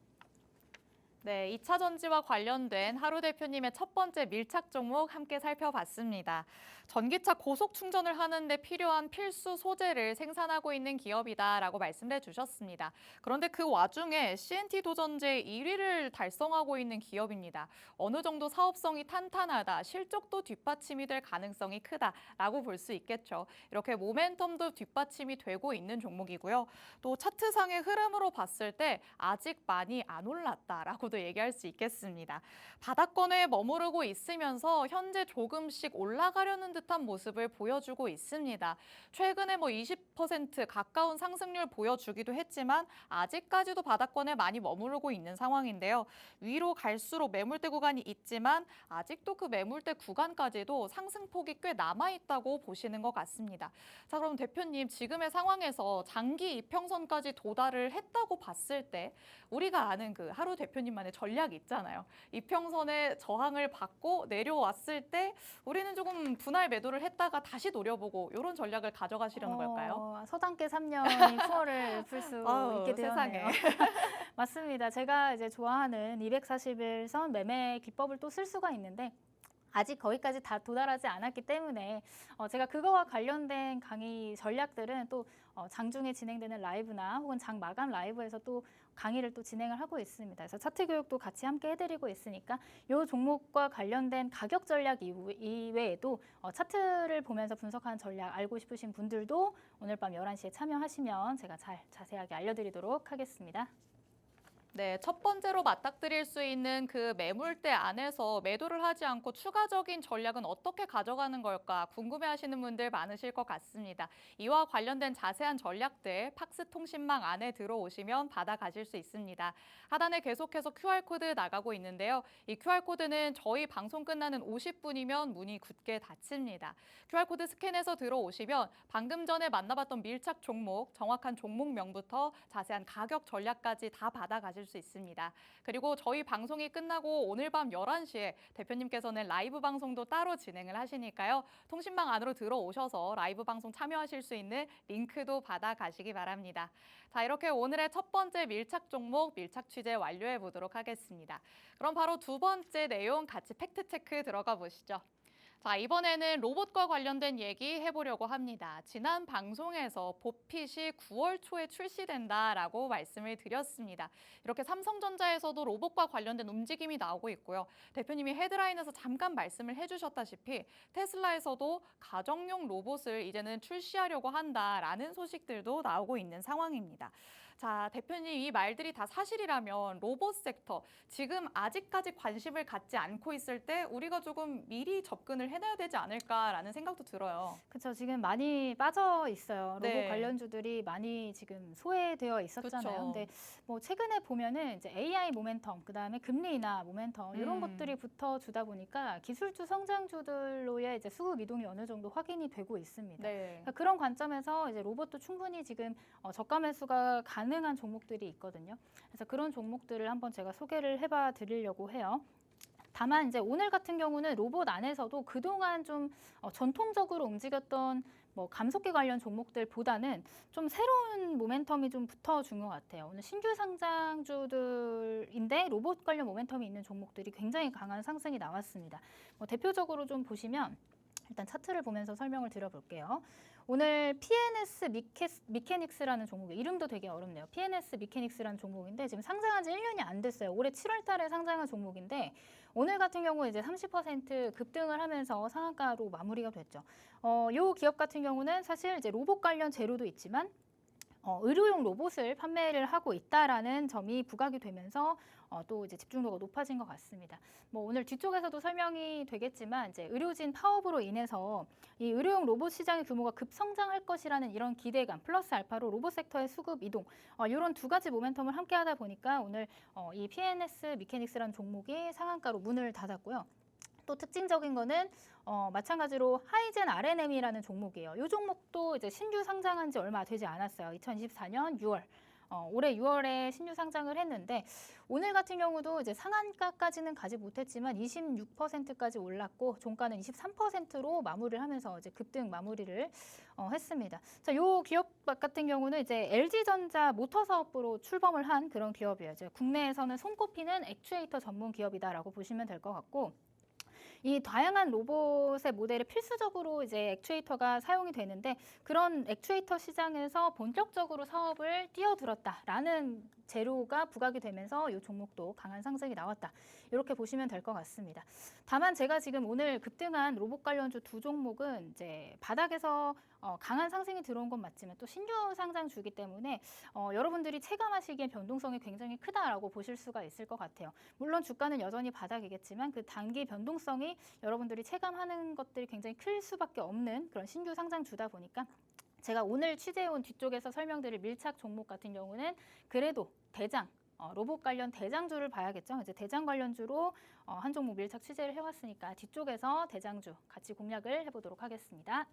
네, 2차 전지와 관련된 하루 대표님의 첫 번째 밀착 종목 함께 살펴봤습니다. 전기차 고속 충전을 하는데 필요한 필수 소재를 생산하고 있는 기업이다라고 말씀해 주셨습니다. 그런데 그 와중에 CNT 도전제 1위를 달성하고 있는 기업입니다. 어느 정도 사업성이 탄탄하다, 실적도 뒷받침이 될 가능성이 크다라고 볼 수 있겠죠. 이렇게 모멘텀도 뒷받침이 되고 있는 종목이고요. 또 차트상의 흐름으로 봤을 때 아직 많이 안 올랐다라고도 얘기할 수 있겠습니다. 바닥권에 머무르고 있으면서 현재 조금씩 올라가려는 듯한 모습을 보여주고 있습니다. 최근에 20% 가까운 상승률 보여주기도 했지만 아직까지도 바닥권에 많이 머무르고 있는 상황인데요. 위로 갈수록 매물대 구간이 있지만 아직도 그 매물대 구간까지도 상승폭이 꽤 남아있다고 보시는 것 같습니다. 자, 그럼 대표님 지금의 상황에서 장기 이평선까지 도달을 했다고 봤을 때 우리가 아는 그 하루 대표님만의 전략이 있잖아요. 이평선에 저항을 받고 내려왔을 때 우리는 조금 분할 매도를 했다가 다시 노려보고 이런 전략을 가져가시려는 걸까요? 서당계 3년이 추월을 풀 수 있게 되었네요. 세상에. 맞습니다. 제가 이제 좋아하는 241선 매매 기법을 또 쓸 수가 있는데 아직 거기까지 다 도달하지 않았기 때문에 제가 그거와 관련된 강의 전략들은 또 장중에 진행되는 라이브나 혹은 장 마감 라이브에서 또 강의를 또 진행을 하고 있습니다. 그래서 차트 교육도 같이 함께 해드리고 있으니까 이 종목과 관련된 가격 전략 이외에도 차트를 보면서 분석하는 전략 알고 싶으신 분들도 오늘 밤 11시에 참여하시면 제가 잘 자세하게 알려드리도록 하겠습니다. 네, 첫 번째로 맞닥뜨릴 수 있는 그 매물대 안에서 매도를 하지 않고 추가적인 전략은 어떻게 가져가는 걸까 궁금해하시는 분들 많으실 것 같습니다. 이와 관련된 자세한 전략들 팍스통신망 안에 들어오시면 받아가실 수 있습니다. 하단에 계속해서 QR코드 나가고 있는데요. 이 QR코드는 저희 방송 끝나는 50분이면 문이 굳게 닫힙니다. QR코드 스캔해서 들어오시면 방금 전에 만나봤던 밀착 종목, 정확한 종목명부터 자세한 가격 전략까지 다 받아가실 수 있습니다. 그리고 저희 방송이 끝나고 오늘 밤 11시에 대표님께서는 라이브 방송도 따로 진행을 하시니까요. 통신망 안으로 들어오셔서 라이브 방송 참여하실 수 있는 링크도 받아가시기 바랍니다. 자, 이렇게 오늘의 첫 번째 밀착 종목, 밀착 취재 완료해 보도록 하겠습니다. 그럼 바로 두 번째 내용 같이 팩트체크 들어가 보시죠. 자, 이번에는 로봇과 관련된 얘기 해보려고 합니다. 지난 방송에서 보핏이 9월 초에 출시된다라고 말씀을 드렸습니다. 이렇게 삼성전자에서도 로봇과 관련된 움직임이 나오고 있고요. 대표님이 헤드라인에서 잠깐 말씀을 해주셨다시피 테슬라에서도 가정용 로봇을 이제는 출시하려고 한다라는 소식들도 나오고 있는 상황입니다. 자, 대표님 이 말들이 다 사실이라면 로봇 섹터 지금 아직까지 관심을 갖지 않고 있을 때 우리가 조금 미리 접근을 해놔야 되지 않을까라는 생각도 들어요. 그렇죠. 지금 많이 빠져 있어요. 로봇 네. 관련주들이 많이 지금 소외되어 있었잖아요. 그쵸. 근데 최근에 보면은 이제 AI 모멘텀, 그다음에 금리 인하 모멘텀 이런 것들이 붙어주다 보니까 기술주 성장주들로의 이제 수급 이동이 어느 정도 확인이 되고 있습니다. 네. 그러니까 그런 관점에서 이제 로봇도 충분히 지금 저가 매수가 가능한 종목들이 있거든요. 그래서 그런 종목들을 한번 제가 소개를 해봐 드리려고 해요. 다만 이제 오늘 같은 경우는 로봇 안에서도 그동안 좀 전통적으로 움직였던 감속기 관련 종목들보다는 좀 새로운 모멘텀이 좀 붙어준 것 같아요. 오늘 신규 상장주들인데 로봇 관련 모멘텀이 있는 종목들이 굉장히 강한 상승이 나왔습니다. 대표적으로 좀 보시면 일단 차트를 보면서 설명을 드려볼게요. 오늘 PNS 미케닉스라는 종목이 이름도 되게 어렵네요. PNS 미케닉스라는 종목인데 지금 상장한 지 1년이 안 됐어요. 올해 7월 달에 상장한 종목인데 오늘 같은 경우 이제 30% 급등을 하면서 상한가로 마무리가 됐죠. 이 기업 같은 경우는 사실 이제 로봇 관련 재료도 있지만 의료용 로봇을 판매를 하고 있다라는 점이 부각이 되면서 또 이제 집중도가 높아진 것 같습니다. 오늘 뒤쪽에서도 설명이 되겠지만 이제 의료진 파업으로 인해서 이 의료용 로봇 시장의 규모가 급성장할 것이라는 이런 기대감 플러스 알파로 로봇 섹터의 수급 이동 이런 두 가지 모멘텀을 함께하다 보니까 오늘 이 PNS 미케닉스라는 종목이 상한가로 문을 닫았고요. 또 특징적인 거는 마찬가지로 하이젠 RNM이라는 종목이에요. 이 종목도 이제 신규 상장한 지 얼마 되지 않았어요. 2024년 6월. 올해 6월에 신규 상장을 했는데 오늘 같은 경우도 이제 상한가까지는 가지 못했지만 26%까지 올랐고 종가는 23%로 마무리를 하면서 이제 급등 마무리를 했습니다. 자, 요 기업 같은 경우는 이제 LG전자 모터 사업부로 출범을 한 그런 기업이에요. 이제 국내에서는 손꼽히는 액추에이터 전문 기업이다라고 보시면 될 것 같고. 이 다양한 로봇의 모델에 필수적으로 이제 액추에이터가 사용이 되는데 그런 액추에이터 시장에서 본격적으로 사업을 뛰어들었다라는 재료가 부각이 되면서 이 종목도 강한 상승이 나왔다. 이렇게 보시면 될 것 같습니다. 다만 제가 지금 오늘 급등한 로봇 관련주 두 종목은 이제 바닥에서 강한 상승이 들어온 건 맞지만 또 신규 상장주이기 때문에 여러분들이 체감하시기엔 변동성이 굉장히 크다라고 보실 수가 있을 것 같아요. 물론 주가는 여전히 바닥이겠지만 그 단기 변동성이 여러분들이 체감하는 것들이 굉장히 클 수밖에 없는 그런 신규 상장주다 보니까 제가 오늘 취재해온 뒤쪽에서 설명드릴 밀착 종목 같은 경우는 그래도 대장, 로봇 관련 대장주를 봐야겠죠. 이제 대장 관련주로 한 종목 밀착 취재를 해왔으니까 뒤쪽에서 대장주 같이 공략을 해보도록 하겠습니다.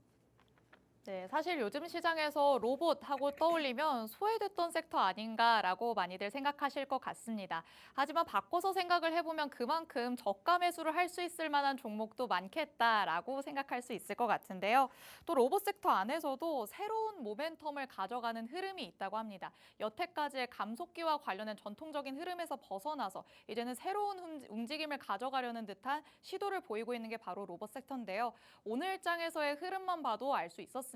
네, 사실 요즘 시장에서 로봇하고 떠올리면 소외됐던 섹터 아닌가라고 많이들 생각하실 것 같습니다. 하지만 바꿔서 생각을 해보면 그만큼 저가 매수를 할 수 있을 만한 종목도 많겠다라고 생각할 수 있을 것 같은데요. 또 로봇 섹터 안에서도 새로운 모멘텀을 가져가는 흐름이 있다고 합니다. 여태까지의 감속기와 관련된 전통적인 흐름에서 벗어나서 이제는 새로운 움직임을 가져가려는 듯한 시도를 보이고 있는 게 바로 로봇 섹터인데요. 오늘 장에서의 흐름만 봐도 알 수 있었습니다.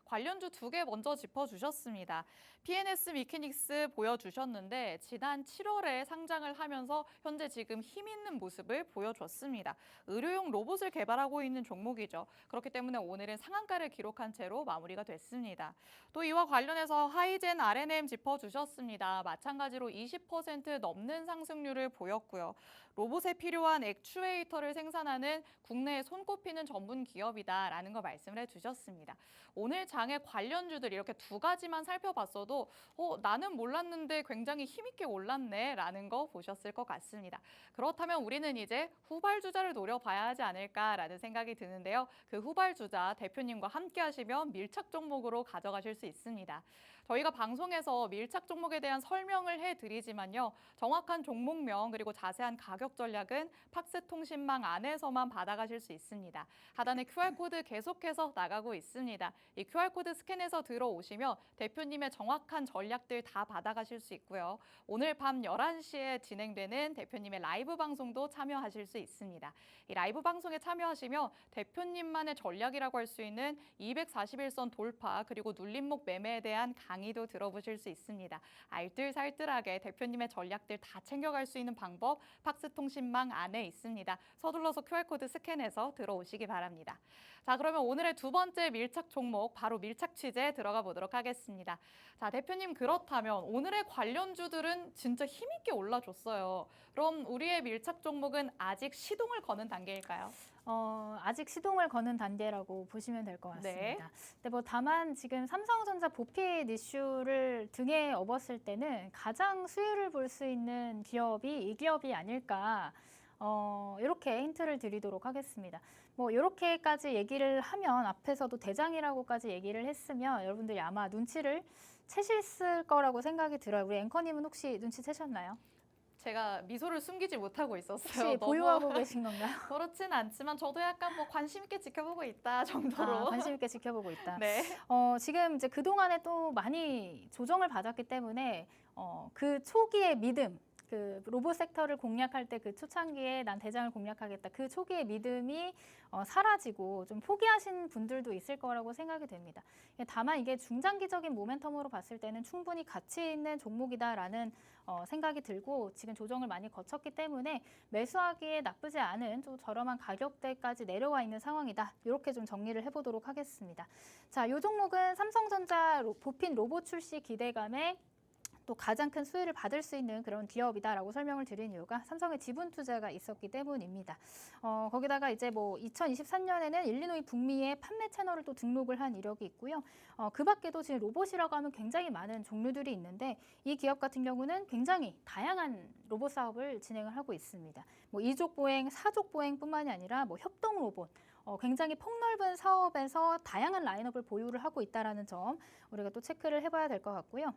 관련주 두 개 먼저 짚어주셨습니다. PNS 미케닉스 보여주셨는데 지난 7월에 상장을 하면서 현재 지금 힘 있는 모습을 보여줬습니다. 의료용 로봇을 개발하고 있는 종목이죠. 그렇기 때문에 오늘은 상한가를 기록한 채로 마무리가 됐습니다. 또 이와 관련해서 하이젠 R&M 짚어주셨습니다. 마찬가지로 20% 넘는 상승률을 보였고요. 로봇에 필요한 액추에이터를 생산하는 국내에 손꼽히는 전문 기업이다라는 거 말씀을 해주셨습니다. 오늘 장의 관련주들 이렇게 두 가지만 살펴봤어도 나는 몰랐는데 굉장히 힘있게 올랐네라는 거 보셨을 것 같습니다. 그렇다면 우리는 이제 후발주자를 노려봐야 하지 않을까라는 생각이 드는데요. 그 후발주자 대표님과 함께 하시면 밀착 종목으로 가져가실 수 있습니다. 저희가 방송에서 밀착 종목에 대한 설명을 해드리지만요. 정확한 종목명 그리고 자세한 가격 전략은 팍스통신망 안에서만 받아가실 수 있습니다. 하단에 QR코드 계속해서 나가고 있습니다. 이 QR코드 스캔해서 들어오시면 대표님의 정확한 전략들 다 받아가실 수 있고요. 오늘 밤 11시에 진행되는 대표님의 라이브 방송도 참여하실 수 있습니다. 이 라이브 방송에 참여하시면 대표님만의 전략이라고 할 수 있는 241선 돌파 그리고 눌림목 매매에 대한 강의도 들어보실 수 있습니다. 알뜰살뜰하게 대표님의 전략들 다 챙겨갈 수 있는 방법 팍스통신망 안에 있습니다. 서둘러서 QR코드 스캔해서 들어오시기 바랍니다. 자, 그러면 오늘의 두 번째 밀착 종목 바로 밀착 취재 들어가 보도록 하겠습니다. 자, 대표님 그렇다면 오늘의 관련주들은 진짜 힘있게 올라줬어요. 그럼 우리의 밀착 종목은 아직 시동을 거는 단계일까요? 아직 시동을 거는 단계라고 보시면 될 것 같습니다. 네. 근데 뭐 다만 지금 삼성전자 보핏 이슈를 등에 업었을 때는 가장 수혜를 볼 수 있는 기업이 이 기업이 아닐까 이렇게 힌트를 드리도록 하겠습니다. 뭐 이렇게까지 얘기를 하면 앞에서도 대장이라고까지 얘기를 했으면 여러분들이 아마 눈치를 채셨을 거라고 생각이 들어요. 우리 앵커님은 혹시 눈치채셨나요? 제가 미소를 숨기지 못하고 있었어요. 혹시 보유하고 계신 건가요? 그렇진 않지만 저도 약간 뭐 관심 있게 지켜보고 있다 정도로. 관심 있게 지켜보고 있다. 네. 지금 이제 그동안에 또 많이 조정을 받았기 때문에 그 초기의 믿음, 그 로봇 섹터를 공략할 때 그 초창기에 난 대장을 공략하겠다. 그 초기의 믿음이 사라지고 좀 포기하신 분들도 있을 거라고 생각이 됩니다. 다만 이게 중장기적인 모멘텀으로 봤을 때는 충분히 가치 있는 종목이다라는 생각이 들고 지금 조정을 많이 거쳤기 때문에 매수하기에 나쁘지 않은 좀 저렴한 가격대까지 내려와 있는 상황이다. 이렇게 좀 정리를 해보도록 하겠습니다. 자, 이 종목은 삼성전자 보핏 로봇 출시 기대감에 또 가장 큰 수혜를 받을 수 있는 그런 기업이다라고 설명을 드린 이유가 삼성의 지분 투자가 있었기 때문입니다. 거기다가 이제 뭐 2023년에는 일리노이 북미의 판매 채널을 또 등록을 한 이력이 있고요. 그 밖에도 지금 로봇이라고 하면 굉장히 많은 종류들이 있는데 이 기업 같은 경우는 굉장히 다양한 로봇 사업을 진행을 하고 있습니다. 뭐 2족 보행, 4족 보행뿐만이 아니라 뭐 협동 로봇, 굉장히 폭넓은 사업에서 다양한 라인업을 보유를 하고 있다는 점 우리가 또 체크를 해봐야 될 것 같고요.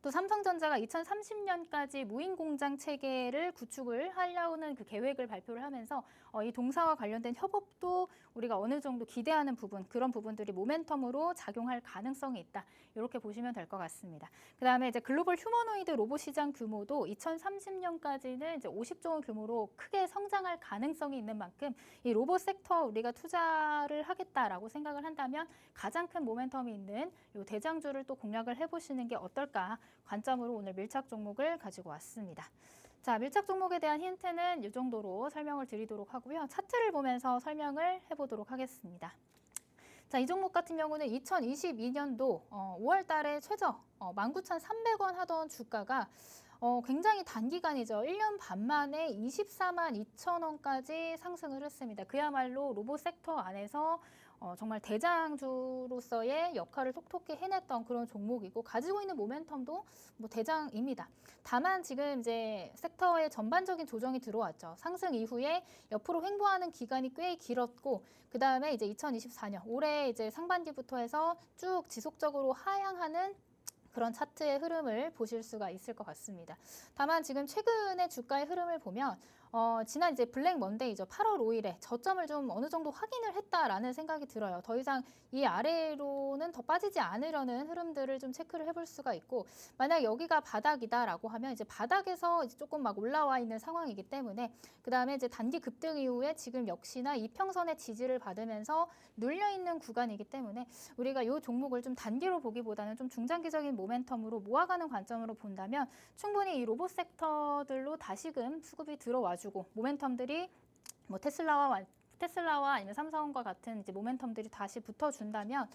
또 삼성전자가 2030년까지 무인 공장 체계를 구축을 하려는 그 계획을 발표를 하면서 이 동사와 관련된 협업도 우리가 어느 정도 기대하는 부분, 그런 부분들이 모멘텀으로 작용할 가능성이 있다. 이렇게 보시면 될 것 같습니다. 그다음에 이제 글로벌 휴머노이드 로봇 시장 규모도 2030년까지는 이제 50조 원 규모로 크게 성장할 가능성이 있는 만큼 이 로봇 섹터 우리가 투자를 하겠다라고 생각을 한다면 가장 큰 모멘텀이 있는 이 대장주를 또 공략을 해보시는 게 어떨까 관점으로 오늘 밀착 종목을 가지고 왔습니다. 자, 밀착 종목에 대한 힌트는 이 정도로 설명을 드리도록 하고요. 차트를 보면서 설명을 해보도록 하겠습니다. 자, 이 종목 같은 경우는 2022년도 5월 달에 최저 19,300원 하던 주가가 굉장히 단기간이죠. 1년 반 만에 24만 2천 원까지 상승을 했습니다. 그야말로 로봇 섹터 안에서 정말 대장주로서의 역할을 톡톡히 해냈던 그런 종목이고 가지고 있는 모멘텀도 뭐 대장입니다. 다만 지금 이제 섹터의 전반적인 조정이 들어왔죠. 상승 이후에 옆으로 횡보하는 기간이 꽤 길었고 그 다음에 이제 2024년 올해 이제 상반기부터 해서 쭉 지속적으로 하향하는 그런 차트의 흐름을 보실 수가 있을 것 같습니다. 다만 지금 최근의 주가의 흐름을 보면 지난 이제 블랙 먼데이죠. 8월 5일에 저점을 좀 어느 정도 확인을 했다라는 생각이 들어요. 더 이상 이 아래로는 더 빠지지 않으려는 흐름들을 좀 체크를 해볼 수가 있고 만약 여기가 바닥이다라고 하면 이제 바닥에서 이제 조금 막 올라와 있는 상황이기 때문에 그 다음에 이제 단기 급등 이후에 지금 역시나 이평선의 지지를 받으면서 눌려 있는 구간이기 때문에 우리가 이 종목을 좀 단기로 보기보다는 좀 중장기적인 모멘텀으로 모아가는 관점으로 본다면 충분히 이 로봇 섹터들로 다시금 수급이 들어와주고 모멘텀들이 뭐 테슬라와 아니면 삼성과 같은 이제 모멘텀들이 다시 붙어준다면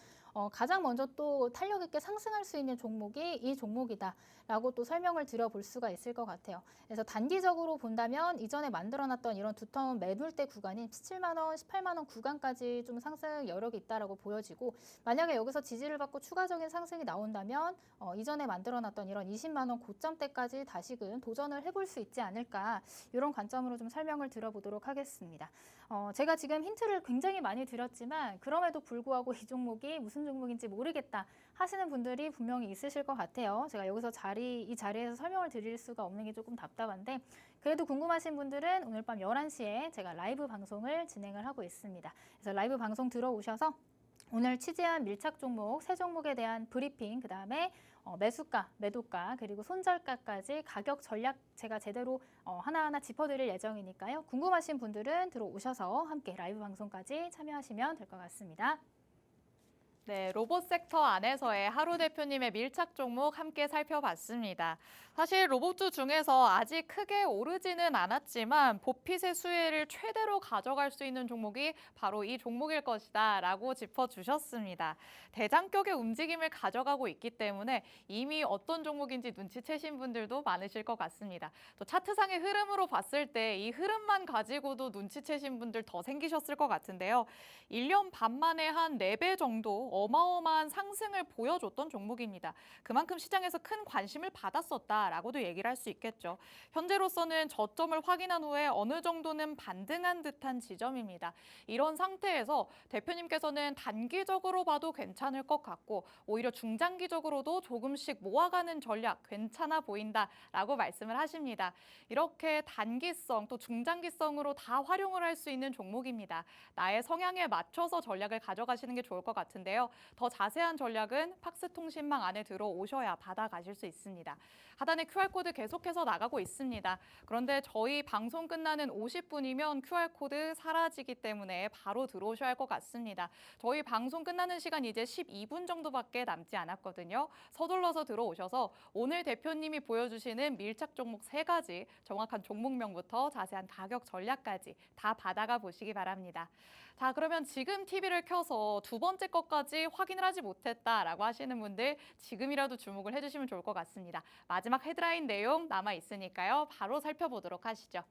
가장 먼저 또 탄력 있게 상승할 수 있는 종목이 이 종목이다라고 또 설명을 드려볼 수가 있을 것 같아요. 그래서 단기적으로 본다면 이전에 만들어놨던 이런 두터운 매물대 구간인 17만 원, 18만 원 구간까지 좀 상승 여력이 있다라고 보여지고 만약에 여기서 지지를 받고 추가적인 상승이 나온다면 이전에 만들어놨던 이런 20만 원 고점대까지 다시금 도전을 해볼 수 있지 않을까 이런 관점으로 좀 설명을 드려보도록 하겠습니다. 제가 지금 힌트를 굉장히 많이 드렸지만 그럼에도 불구하고 이 종목이 무슨 종목인지 모르겠다 하시는 분들이 분명히 있으실 것 같아요. 제가 여기서 이 자리에서 설명을 드릴 수가 없는 게 조금 답답한데 그래도 궁금하신 분들은 오늘 밤 11시에 제가 라이브 방송을 진행을 하고 있습니다. 그래서 라이브 방송 들어오셔서 오늘 취재한 밀착 종목, 세 종목에 대한 브리핑, 그 다음에 매수가, 매도가, 그리고 손절가까지 가격 전략 제가 제대로 하나하나 짚어드릴 예정이니까요. 궁금하신 분들은 들어오셔서 함께 라이브 방송까지 참여하시면 될 것 같습니다. 네, 로봇 섹터 안에서의 하루 대표님의 밀착 종목 함께 살펴봤습니다. 사실 로봇주 중에서 아직 크게 오르지는 않았지만 보핏의 수혜를 최대로 가져갈 수 있는 종목이 바로 이 종목일 것이다 라고 짚어주셨습니다. 대장격의 움직임을 가져가고 있기 때문에 이미 어떤 종목인지 눈치채신 분들도 많으실 것 같습니다. 또 차트상의 흐름으로 봤을 때 이 흐름만 가지고도 눈치채신 분들 더 생기셨을 것 같은데요. 1년 반 만에 한 4배 정도 어마어마한 상승을 보여줬던 종목입니다. 그만큼 시장에서 큰 관심을 받았었다라고도 얘기를 할 수 있겠죠. 현재로서는 저점을 확인한 후에 어느 정도는 반등한 듯한 지점입니다. 이런 상태에서 대표님께서는 단기적으로 봐도 괜찮을 것 같고 오히려 중장기적으로도 조금씩 모아가는 전략 괜찮아 보인다라고 말씀을 하십니다. 이렇게 단기성 또 중장기성으로 다 활용을 할 수 있는 종목입니다. 나의 성향에 맞춰서 전략을 가져가시는 게 좋을 것 같은데요. 더 자세한 전략은 팍스통신망 안에 들어오셔야 받아가실 수 있습니다. 하단에 QR코드 계속해서 나가고 있습니다. 그런데 저희 방송 끝나는 50분이면 QR코드 사라지기 때문에 바로 들어오셔야 할 것 같습니다. 저희 방송 끝나는 시간 이제 12분 정도밖에 남지 않았거든요. 서둘러서 들어오셔서 오늘 대표님이 보여주시는 밀착 종목 3가지, 정확한 종목명부터 자세한 가격 전략까지 다 받아가 보시기 바랍니다. 자, 그러면 지금 TV를 켜서 두 번째 것까지 확인을 하지 못했다라고 하시는 분들 지금이라도 주목을 해주시면 좋을 것 같습니다. 마지막 헤드라인 내용 남아 있으니까요. 바로 살펴보도록 하시죠.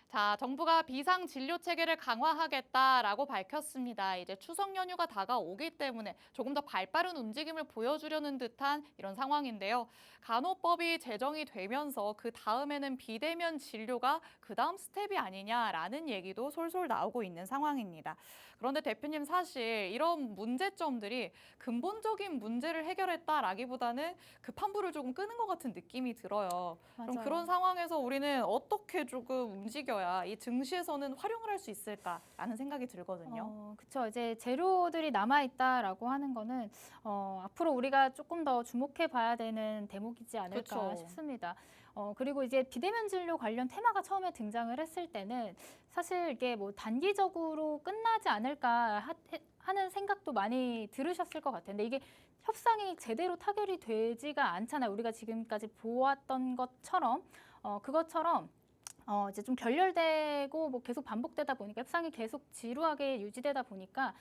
자, 정부가 비상 진료 체계를 강화하겠다라고 밝혔습니다. 이제 추석 연휴가 다가오기 때문에 조금 더 발빠른 움직임을 보여주려는 듯한 이런 상황인데요. 간호법이 제정이 되면서 그 다음에는 비대면 진료가 그 다음 스텝이 아니냐라는 얘기도 솔솔 나오고 있는 상황입니다. 그런데 대표님 사실 이런 문제점들이 근본적인 문제를 해결했다라기보다는 급한 불을 조금 끄는 것 같은 느낌이 들어요. 그럼 맞아요. 그런 상황에서 우리는 어떻게 조금 움직여야 이 증시에서는 활용을 할 수 있을까라는 생각이 들거든요. 그쵸. 이제 재료들이 남아있다라고 하는 거는 앞으로 우리가 조금 더 주목해 봐야 되는 대목이지 않을까 그쵸. 싶습니다. 그리고 이제 비대면 진료 관련 테마가 처음에 등장을 했을 때는 사실 이게 뭐 단기적으로 끝나지 않을까 하는 생각도 많이 들으셨을 것 같은데 이게 협상이 제대로 타결이 되지가 않잖아요. 우리가 지금까지 보았던 것처럼 그것처럼 이제 좀 결렬되고 뭐 계속 반복되다 보니까 협상이 계속 지루하게 유지되다 보니까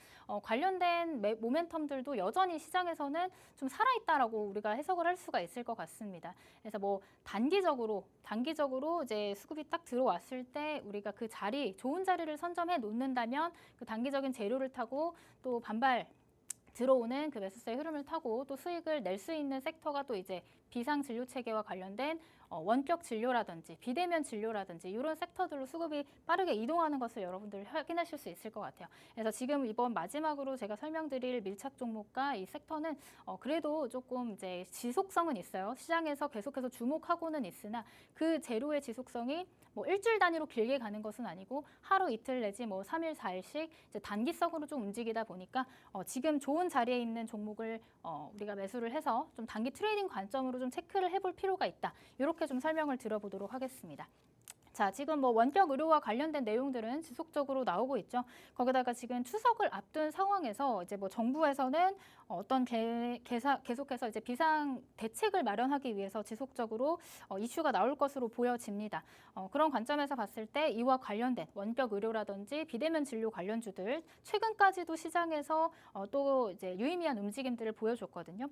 관련된 모멘텀들도 여전히 시장에서는 좀 살아있다라고 우리가 해석을 할 수가 있을 것 같습니다. 그래서 뭐 단기적으로 이제 수급이 딱 들어왔을 때 우리가 그 자리, 좋은 자리를 선점해 놓는다면 그 단기적인 재료를 타고 또 반발 들어오는 그 매수세의 흐름을 타고 또 수익을 낼 수 있는 섹터가 또 이제 비상 진료 체계와 관련된 원격 진료라든지 비대면 진료라든지 이런 섹터들로 수급이 빠르게 이동하는 것을 여러분들 확인하실 수 있을 것 같아요. 그래서 지금 이번 마지막으로 제가 설명드릴 밀착 종목과 이 섹터는 그래도 조금 이제 지속성은 있어요. 시장에서 계속해서 주목하고는 있으나 그 재료의 지속성이 뭐 일주일 단위로 길게 가는 것은 아니고 하루 이틀 내지 뭐 3일, 4일씩 이제 단기성으로 좀 움직이다 보니까 지금 좋은 자리에 있는 종목을 우리가 매수를 해서 좀 단기 트레이딩 관점으로 좀 체크를 해볼 필요가 있다. 이렇게 좀 설명을 드려보도록 하겠습니다. 자, 지금 뭐 원격 의료와 관련된 내용들은 지속적으로 나오고 있죠. 거기다가 지금 추석을 앞둔 상황에서 이제 뭐 정부에서는 어떤 계속해서 이제 비상 대책을 마련하기 위해서 지속적으로 이슈가 나올 것으로 보여집니다. 그런 관점에서 봤을 때 이와 관련된 원격 의료라든지 비대면 진료 관련주들 최근까지도 시장에서 또 이제 유의미한 움직임들을 보여줬거든요.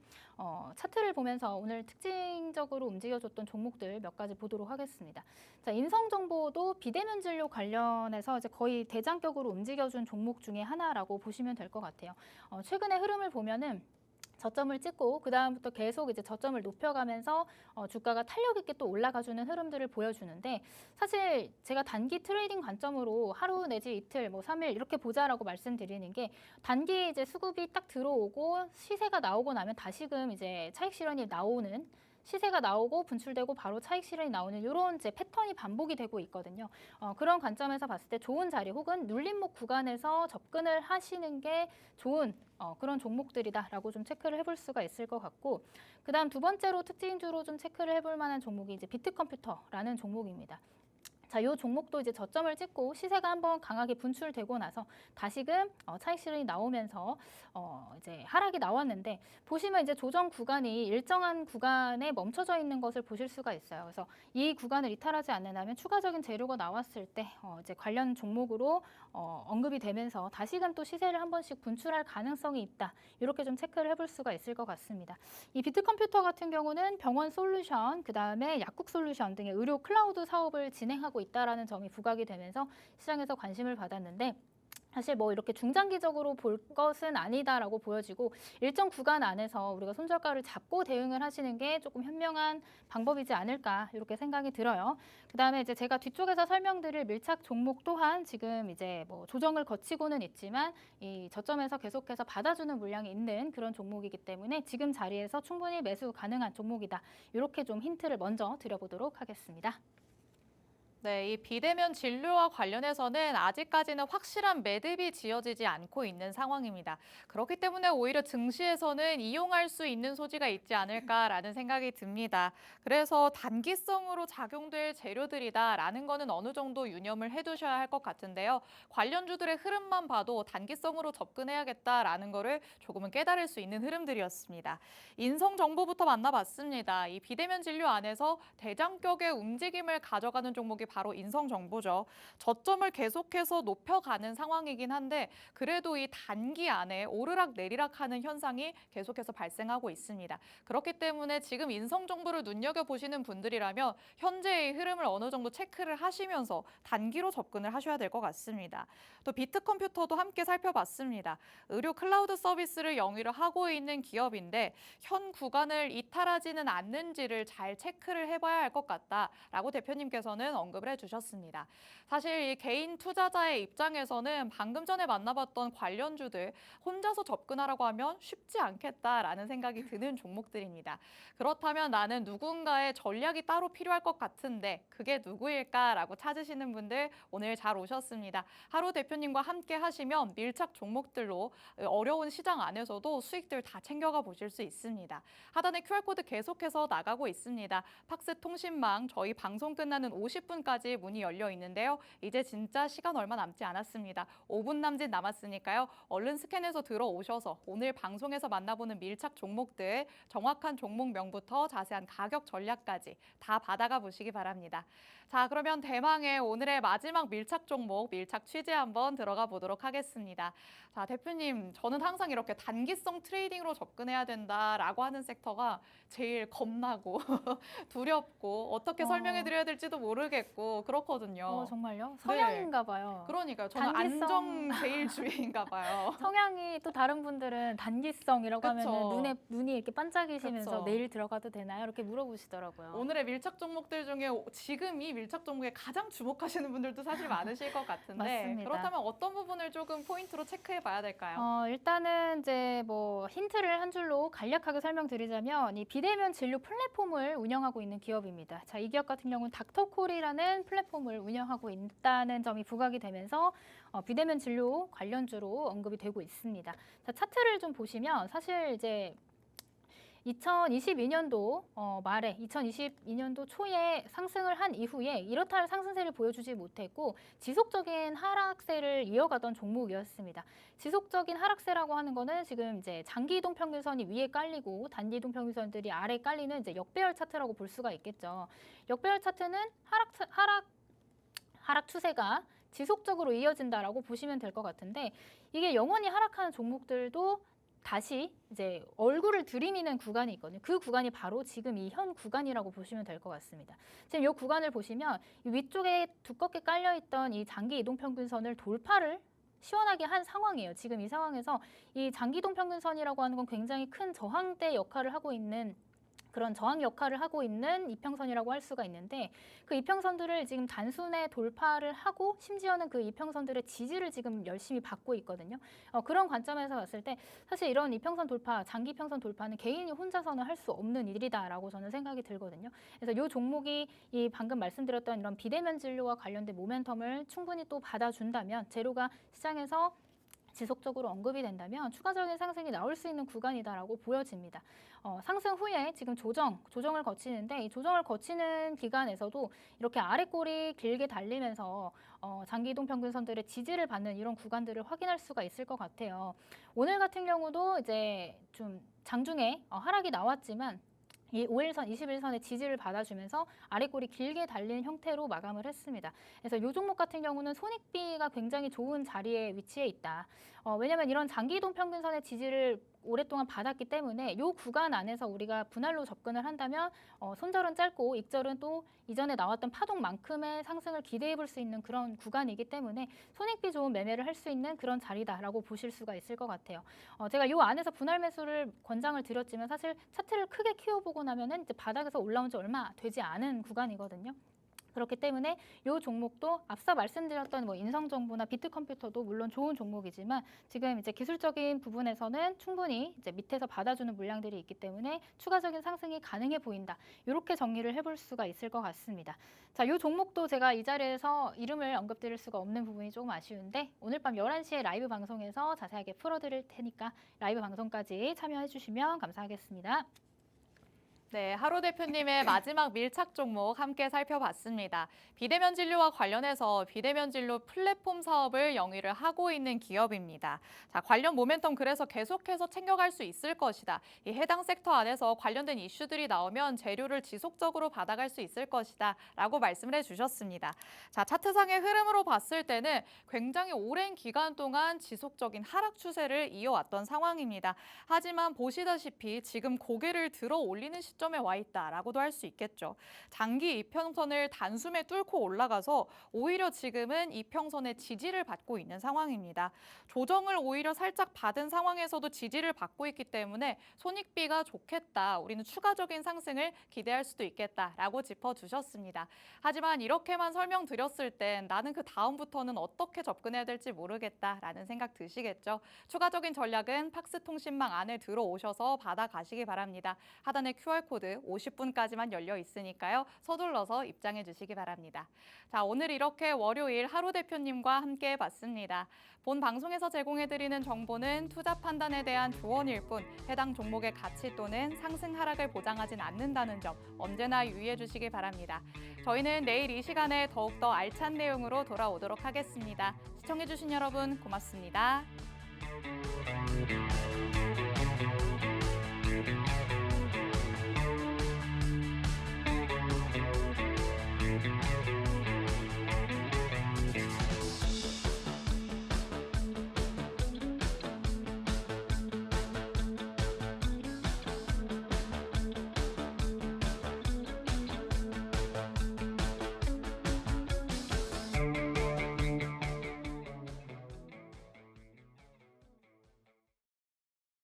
차트를 보면서 오늘 특징적으로 움직여줬던 종목들 몇 가지 보도록 하겠습니다. 자, 인성정보도 비대면 진료 관련해서 이제 거의 대장격으로 움직여준 종목 중에 하나라고 보시면 될 것 같아요. 최근의 흐름을 보면은 저점을 찍고 그 다음부터 계속 이제 저점을 높여가면서 주가가 탄력 있게 또 올라가주는 흐름들을 보여주는데 사실 제가 단기 트레이딩 관점으로 하루 내지 이틀, 뭐 3일 이렇게 보자라고 말씀드리는 게 단기 이제 수급이 딱 들어오고 시세가 나오고 나면 다시금 이제 차익 실현이 나오는 시세가 나오고 분출되고 바로 차익 실현이 나오는 이런 이제 패턴이 반복이 되고 있거든요. 그런 관점에서 봤을 때 좋은 자리 혹은 눌림목 구간에서 접근을 하시는 게 좋은 그런 종목들이다라고 좀 체크를 해볼 수가 있을 것 같고 그다음 두 번째로 특징주로 좀 체크를 해볼 만한 종목이 이제 비트컴퓨터라는 종목입니다. 자, 이 종목도 이제 저점을 찍고 시세가 한번 강하게 분출되고 나서 다시금 차익 실현이 나오면서 이제 하락이 나왔는데 보시면 이제 조정 구간이 일정한 구간에 멈춰져 있는 것을 보실 수가 있어요. 그래서 이 구간을 이탈하지 않는다면 추가적인 재료가 나왔을 때 이제 관련 종목으로 언급이 되면서 다시금 또 시세를 한 번씩 분출할 가능성이 있다. 이렇게 좀 체크를 해볼 수가 있을 것 같습니다. 이 비트컴퓨터 같은 경우는 병원 솔루션, 그다음에 약국 솔루션 등의 의료 클라우드 사업을 진행하고 있다라는 점이 부각이 되면서 시장에서 관심을 받았는데 사실 뭐 이렇게 중장기적으로 볼 것은 아니다라고 보여지고 일정 구간 안에서 우리가 손절가를 잡고 대응을 하시는 게 조금 현명한 방법이지 않을까 이렇게 생각이 들어요. 그다음에 이제 제가 뒤쪽에서 설명드릴 밀착 종목 또한 지금 이제 뭐 조정을 거치고는 있지만 이 저점에서 계속해서 받아주는 물량이 있는 그런 종목이기 때문에 지금 자리에서 충분히 매수 가능한 종목이다. 이렇게 좀 힌트를 먼저 드려보도록 하겠습니다. 네, 이 비대면 진료와 관련해서는 아직까지는 확실한 매듭이 지어지지 않고 있는 상황입니다. 그렇기 때문에 오히려 증시에서는 이용할 수 있는 소지가 있지 않을까라는 생각이 듭니다. 그래서 단기성으로 작용될 재료들이다라는 거는 어느 정도 유념을 해두셔야 할 것 같은데요. 관련주들의 흐름만 봐도 단기성으로 접근해야겠다라는 거를 조금은 깨달을 수 있는 흐름들이었습니다. 인성정보부터 만나봤습니다. 이 비대면 진료 안에서 대장격의 움직임을 가져가는 종목이 바로 인성정보죠. 저점을 계속해서 높여가는 상황이긴 한데 그래도 이 단기 안에 오르락 내리락 하는 현상이 계속해서 발생하고 있습니다. 그렇기 때문에 지금 인성정보를 눈여겨보시는 분들이라면 현재의 흐름을 어느 정도 체크를 하시면서 단기로 접근을 하셔야 될 것 같습니다. 또 비트컴퓨터도 함께 살펴봤습니다. 의료 클라우드 서비스를 영위를 하고 있는 기업인데 현 구간을 이탈하지는 않는지를 잘 체크를 해봐야 할 것 같다라고 대표님께서는 언급을 해주셨습니다. 사실 이 개인 투자자의 입장에서는 방금 전에 만나봤던 관련주들 혼자서 접근하라고 하면 쉽지 않겠다라는 생각이 드는 종목들입니다. 그렇다면 나는 누군가의 전략이 따로 필요할 것 같은데 그게 누구일까라고 찾으시는 분들 오늘 잘 오셨습니다. 하루 대표님과 함께 하시면 밀착 종목들로 어려운 시장 안에서도 수익들 다 챙겨가 보실 수 있습니다. 하단에 QR코드 계속해서 나가고 있습니다. 팍스 통신망 저희 방송 끝나는 50분까지 문이 열려 있는데요. 이제 진짜 시간 얼마 남지 않았습니다. 5분 남짓 남았으니까요. 얼른 스캔해서 들어오셔서 오늘 방송에서 만나보는 밀착 종목들 정확한 종목명부터 자세한 가격 전략까지 다 받아가 보시기 바랍니다. 자, 그러면 대망의 오늘의 마지막 밀착 종목, 밀착 취재 한번 들어가 보도록 하겠습니다. 자, 대표님, 저는 항상 이렇게 단기성 트레이딩으로 접근해야 된다라고 하는 섹터가 제일 겁나고 두렵고 어떻게 설명해 드려야 될지도 모르겠고 그렇거든요. 정말요? 성향인가 봐요. 그러니까요. 저는 단기성. 안정제일주의인가 봐요. 성향이 또 다른 분들은 단기성이라고 그쵸. 하면은 눈이 이렇게 반짝이시면서 그쵸. 내일 들어가도 되나요? 이렇게 물어보시더라고요. 오늘의 밀착 종목들 중에 지금 이 밀착 종목에 가장 주목하시는 분들도 사실 많으실 것 같은데 맞습니다. 그렇다면 어떤 부분을 조금 포인트로 체크해 봐야 될까요? 일단은 이제 뭐 힌트를 한 줄로 간략하게 설명드리자면 이 비대면 진료 플랫폼을 운영하고 있는 기업입니다. 자, 이 기업 같은 경우는 닥터콜이라는 플랫폼을 운영하고 있다는 점이 부각이 되면서 비대면 진료 관련주로 언급이 되고 있습니다. 자, 차트를 좀 보시면 사실 이제 2022년도 말에 2022년도 초에 상승을 한 이후에 이렇다 할 상승세를 보여주지 못했고 지속적인 하락세를 이어가던 종목이었습니다. 지속적인 하락세라고 하는 거는 지금 이제 장기 이동 평균선이 위에 깔리고 단기 이동 평균선들이 아래 깔리는 이제 역배열 차트라고 볼 수가 있겠죠. 역배열 차트는 하락 추세가 지속적으로 이어진다라고 보시면 될 것 같은데 이게 영원히 하락하는 종목들도 다시 이제 얼굴을 들이미는 구간이 있거든요. 그 구간이 바로 지금 이 현 구간이라고 보시면 될 것 같습니다. 지금 이 구간을 보시면 이 위쪽에 두껍게 깔려있던 이 장기 이동평균선을 돌파를 시원하게 한 상황이에요. 지금 이 상황에서 이 장기 이동평균선이라고 하는 건 굉장히 큰 저항대 역할을 하고 있는 그런 저항 역할을 하고 있는 이평선이라고 할 수가 있는데 그 이평선들을 지금 단순에 돌파를 하고 심지어는 그 이평선들의 지지를 지금 열심히 받고 있거든요. 그런 관점에서 봤을 때 사실 이런 이평선 돌파, 장기 이평선 돌파는 개인이 혼자서는 할 수 없는 일이다라고 저는 생각이 들거든요. 그래서 이 종목이 이 방금 말씀드렸던 이런 비대면 진료와 관련된 모멘텀을 충분히 또 받아준다면 재료가 시장에서 지속적으로 언급이 된다면 추가적인 상승이 나올 수 있는 구간이다라고 보여집니다. 상승 후에 지금 조정을 거치는데 이 조정을 거치는 기간에서도 이렇게 아래꼬리 길게 달리면서 장기 이동 평균선들의 지지를 받는 이런 구간들을 확인할 수가 있을 것 같아요. 오늘 같은 경우도 이제 좀 장중에 하락이 나왔지만 이 5일선, 21선의 지지를 받아주면서 아래꼬리 길게 달리는 형태로 마감을 했습니다. 그래서 이 종목 같은 경우는 손익비가 굉장히 좋은 자리에 위치해 있다. 왜냐하면 이런 장기 이동 평균선의 지지를 오랫동안 받았기 때문에 이 구간 안에서 우리가 분할로 접근을 한다면 손절은 짧고 익절은 또 이전에 나왔던 파동만큼의 상승을 기대해 볼 수 있는 그런 구간이기 때문에 손익비 좋은 매매를 할 수 있는 그런 자리다라고 보실 수가 있을 것 같아요. 제가 이 안에서 분할 매수를 권장을 드렸지만 사실 차트를 크게 키워보고 나면은 이제 바닥에서 올라온 지 얼마 되지 않은 구간이거든요. 그렇기 때문에 이 종목도 앞서 말씀드렸던 뭐 인성정보나 비트컴퓨터도 물론 좋은 종목이지만 지금 이제 기술적인 부분에서는 충분히 이제 밑에서 받아주는 물량들이 있기 때문에 추가적인 상승이 가능해 보인다. 이렇게 정리를 해볼 수가 있을 것 같습니다. 자, 이 종목도 제가 이 자리에서 이름을 언급드릴 수가 없는 부분이 조금 아쉬운데 오늘 밤 11시에 라이브 방송에서 자세하게 풀어드릴 테니까 라이브 방송까지 참여해 주시면 감사하겠습니다. 네, 하루 대표님의 마지막 밀착 종목 함께 살펴봤습니다. 비대면 진료와 관련해서 비대면 진료 플랫폼 사업을 영위를 하고 있는 기업입니다. 자, 관련 모멘텀 그래서 계속해서 챙겨갈 수 있을 것이다. 이 해당 섹터 안에서 관련된 이슈들이 나오면 재료를 지속적으로 받아갈 수 있을 것이다. 라고 말씀을 해주셨습니다. 자, 차트상의 흐름으로 봤을 때는 굉장히 오랜 기간 동안 지속적인 하락 추세를 이어왔던 상황입니다. 하지만 보시다시피 지금 고개를 들어 올리는 시점에 와 있다라고도 할 수 있겠죠. 장기 이평선을 단숨에 뚫고 올라가서 오히려 지금은 이평선의 지지를 받고 있는 상황입니다. 조정을 오히려 살짝 받은 상황에서도 지지를 받고 있기 때문에 손익비가 좋겠다. 우리는 추가적인 상승을 기대할 수도 있겠다라고 짚어주셨습니다. 하지만 이렇게만 설명드렸을 땐 나는 그 다음부터는 어떻게 접근해야 될지 모르겠다라는 생각 드시겠죠. 추가적인 전략은 팍스통신망 안에 들어오셔서 받아가시기 바랍니다. 하단에 QR코드 50분까지만 열려 있으니까요. 서둘러서 입장해 주시기 바랍니다. 자, 오늘 이렇게 월요일 하루 대표님과 함께 해봤습니다. 본 방송에서 제공해드리는 정보는 투자 판단에 대한 조언일 뿐 해당 종목의 가치 또는 상승 하락을 보장하진 않는다는 점 언제나 유의해 주시기 바랍니다. 저희는 내일 이 시간에 더욱더 알찬 내용으로 돌아오도록 하겠습니다. 시청해주신 여러분 고맙습니다.